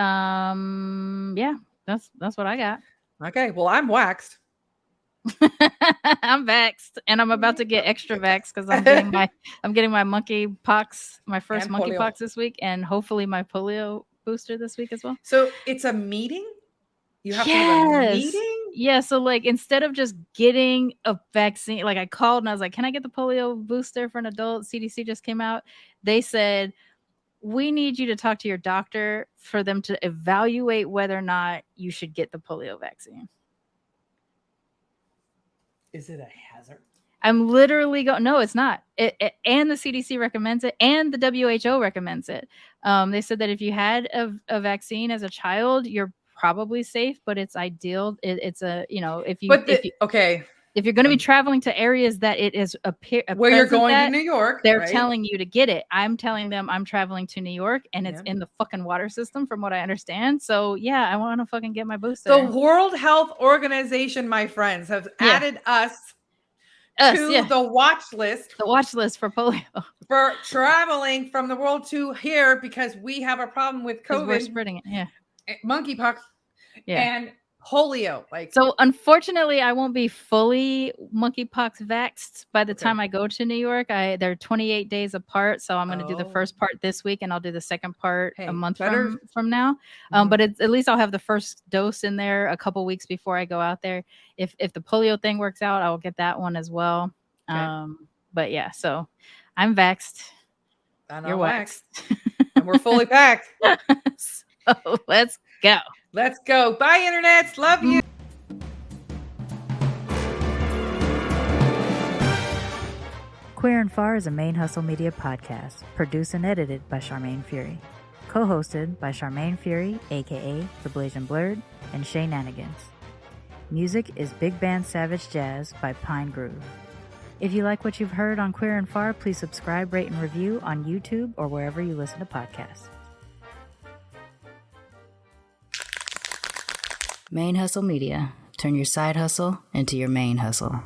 that's what I got. Okay, well, I'm waxed. I'm vaxxed, and I'm about to get extra vaxxed because I'm getting my monkeypox, my first monkeypox this week, and hopefully my polio booster this week as well. So it's a meeting. You have to have a meeting? Yeah, so like instead of just getting a vaccine, like I called and I was like, can I get the polio booster for an adult? CDC just came out. They said, we need you to talk to your doctor for them to evaluate whether or not you should get the polio vaccine. Is it a hazard? I'm literally going, no, it's not. And the CDC recommends it, and the WHO recommends it. They said that if you had a vaccine as a child, you're probably safe, but it's ideal. If you're going to be traveling to areas that it is where you're going to New York, they're telling you to get it. I'm telling them I'm traveling to New York, and it's in the fucking water system, from what I understand. So yeah, I want to fucking get my booster. The World Health Organization, my friends, have added us to the watch list. The watch list for polio. For traveling from the world to here because we have a problem with COVID. We're spreading it. Yeah. Monkeypox and polio. So unfortunately, I won't be fully monkeypox vaxxed by the time I go to New York. They're 28 days apart, so I'm going to do the first part this week, and I'll do the second part a month from now. But at least I'll have the first dose in there a couple weeks before I go out there. If the polio thing works out, I will get that one as well. But yeah, so I'm vaxxed. You're waxed. And we're fully packed. So let's go. Let's go. Bye, internets. Love you. Queer and Far is a ManeHustle Media Podcast, produced and edited by Sharmane Fury. Co-hosted by Sharmane Fury, a.k.a. daBlasianBlerd, and Shae Nahnigans. Music is Big Band Savage Jazz by Pine Groove. If you like what you've heard on Queer and Far, please subscribe, rate, and review on YouTube or wherever you listen to podcasts. ManeHustle Media. Turn your side hustle into your main hustle.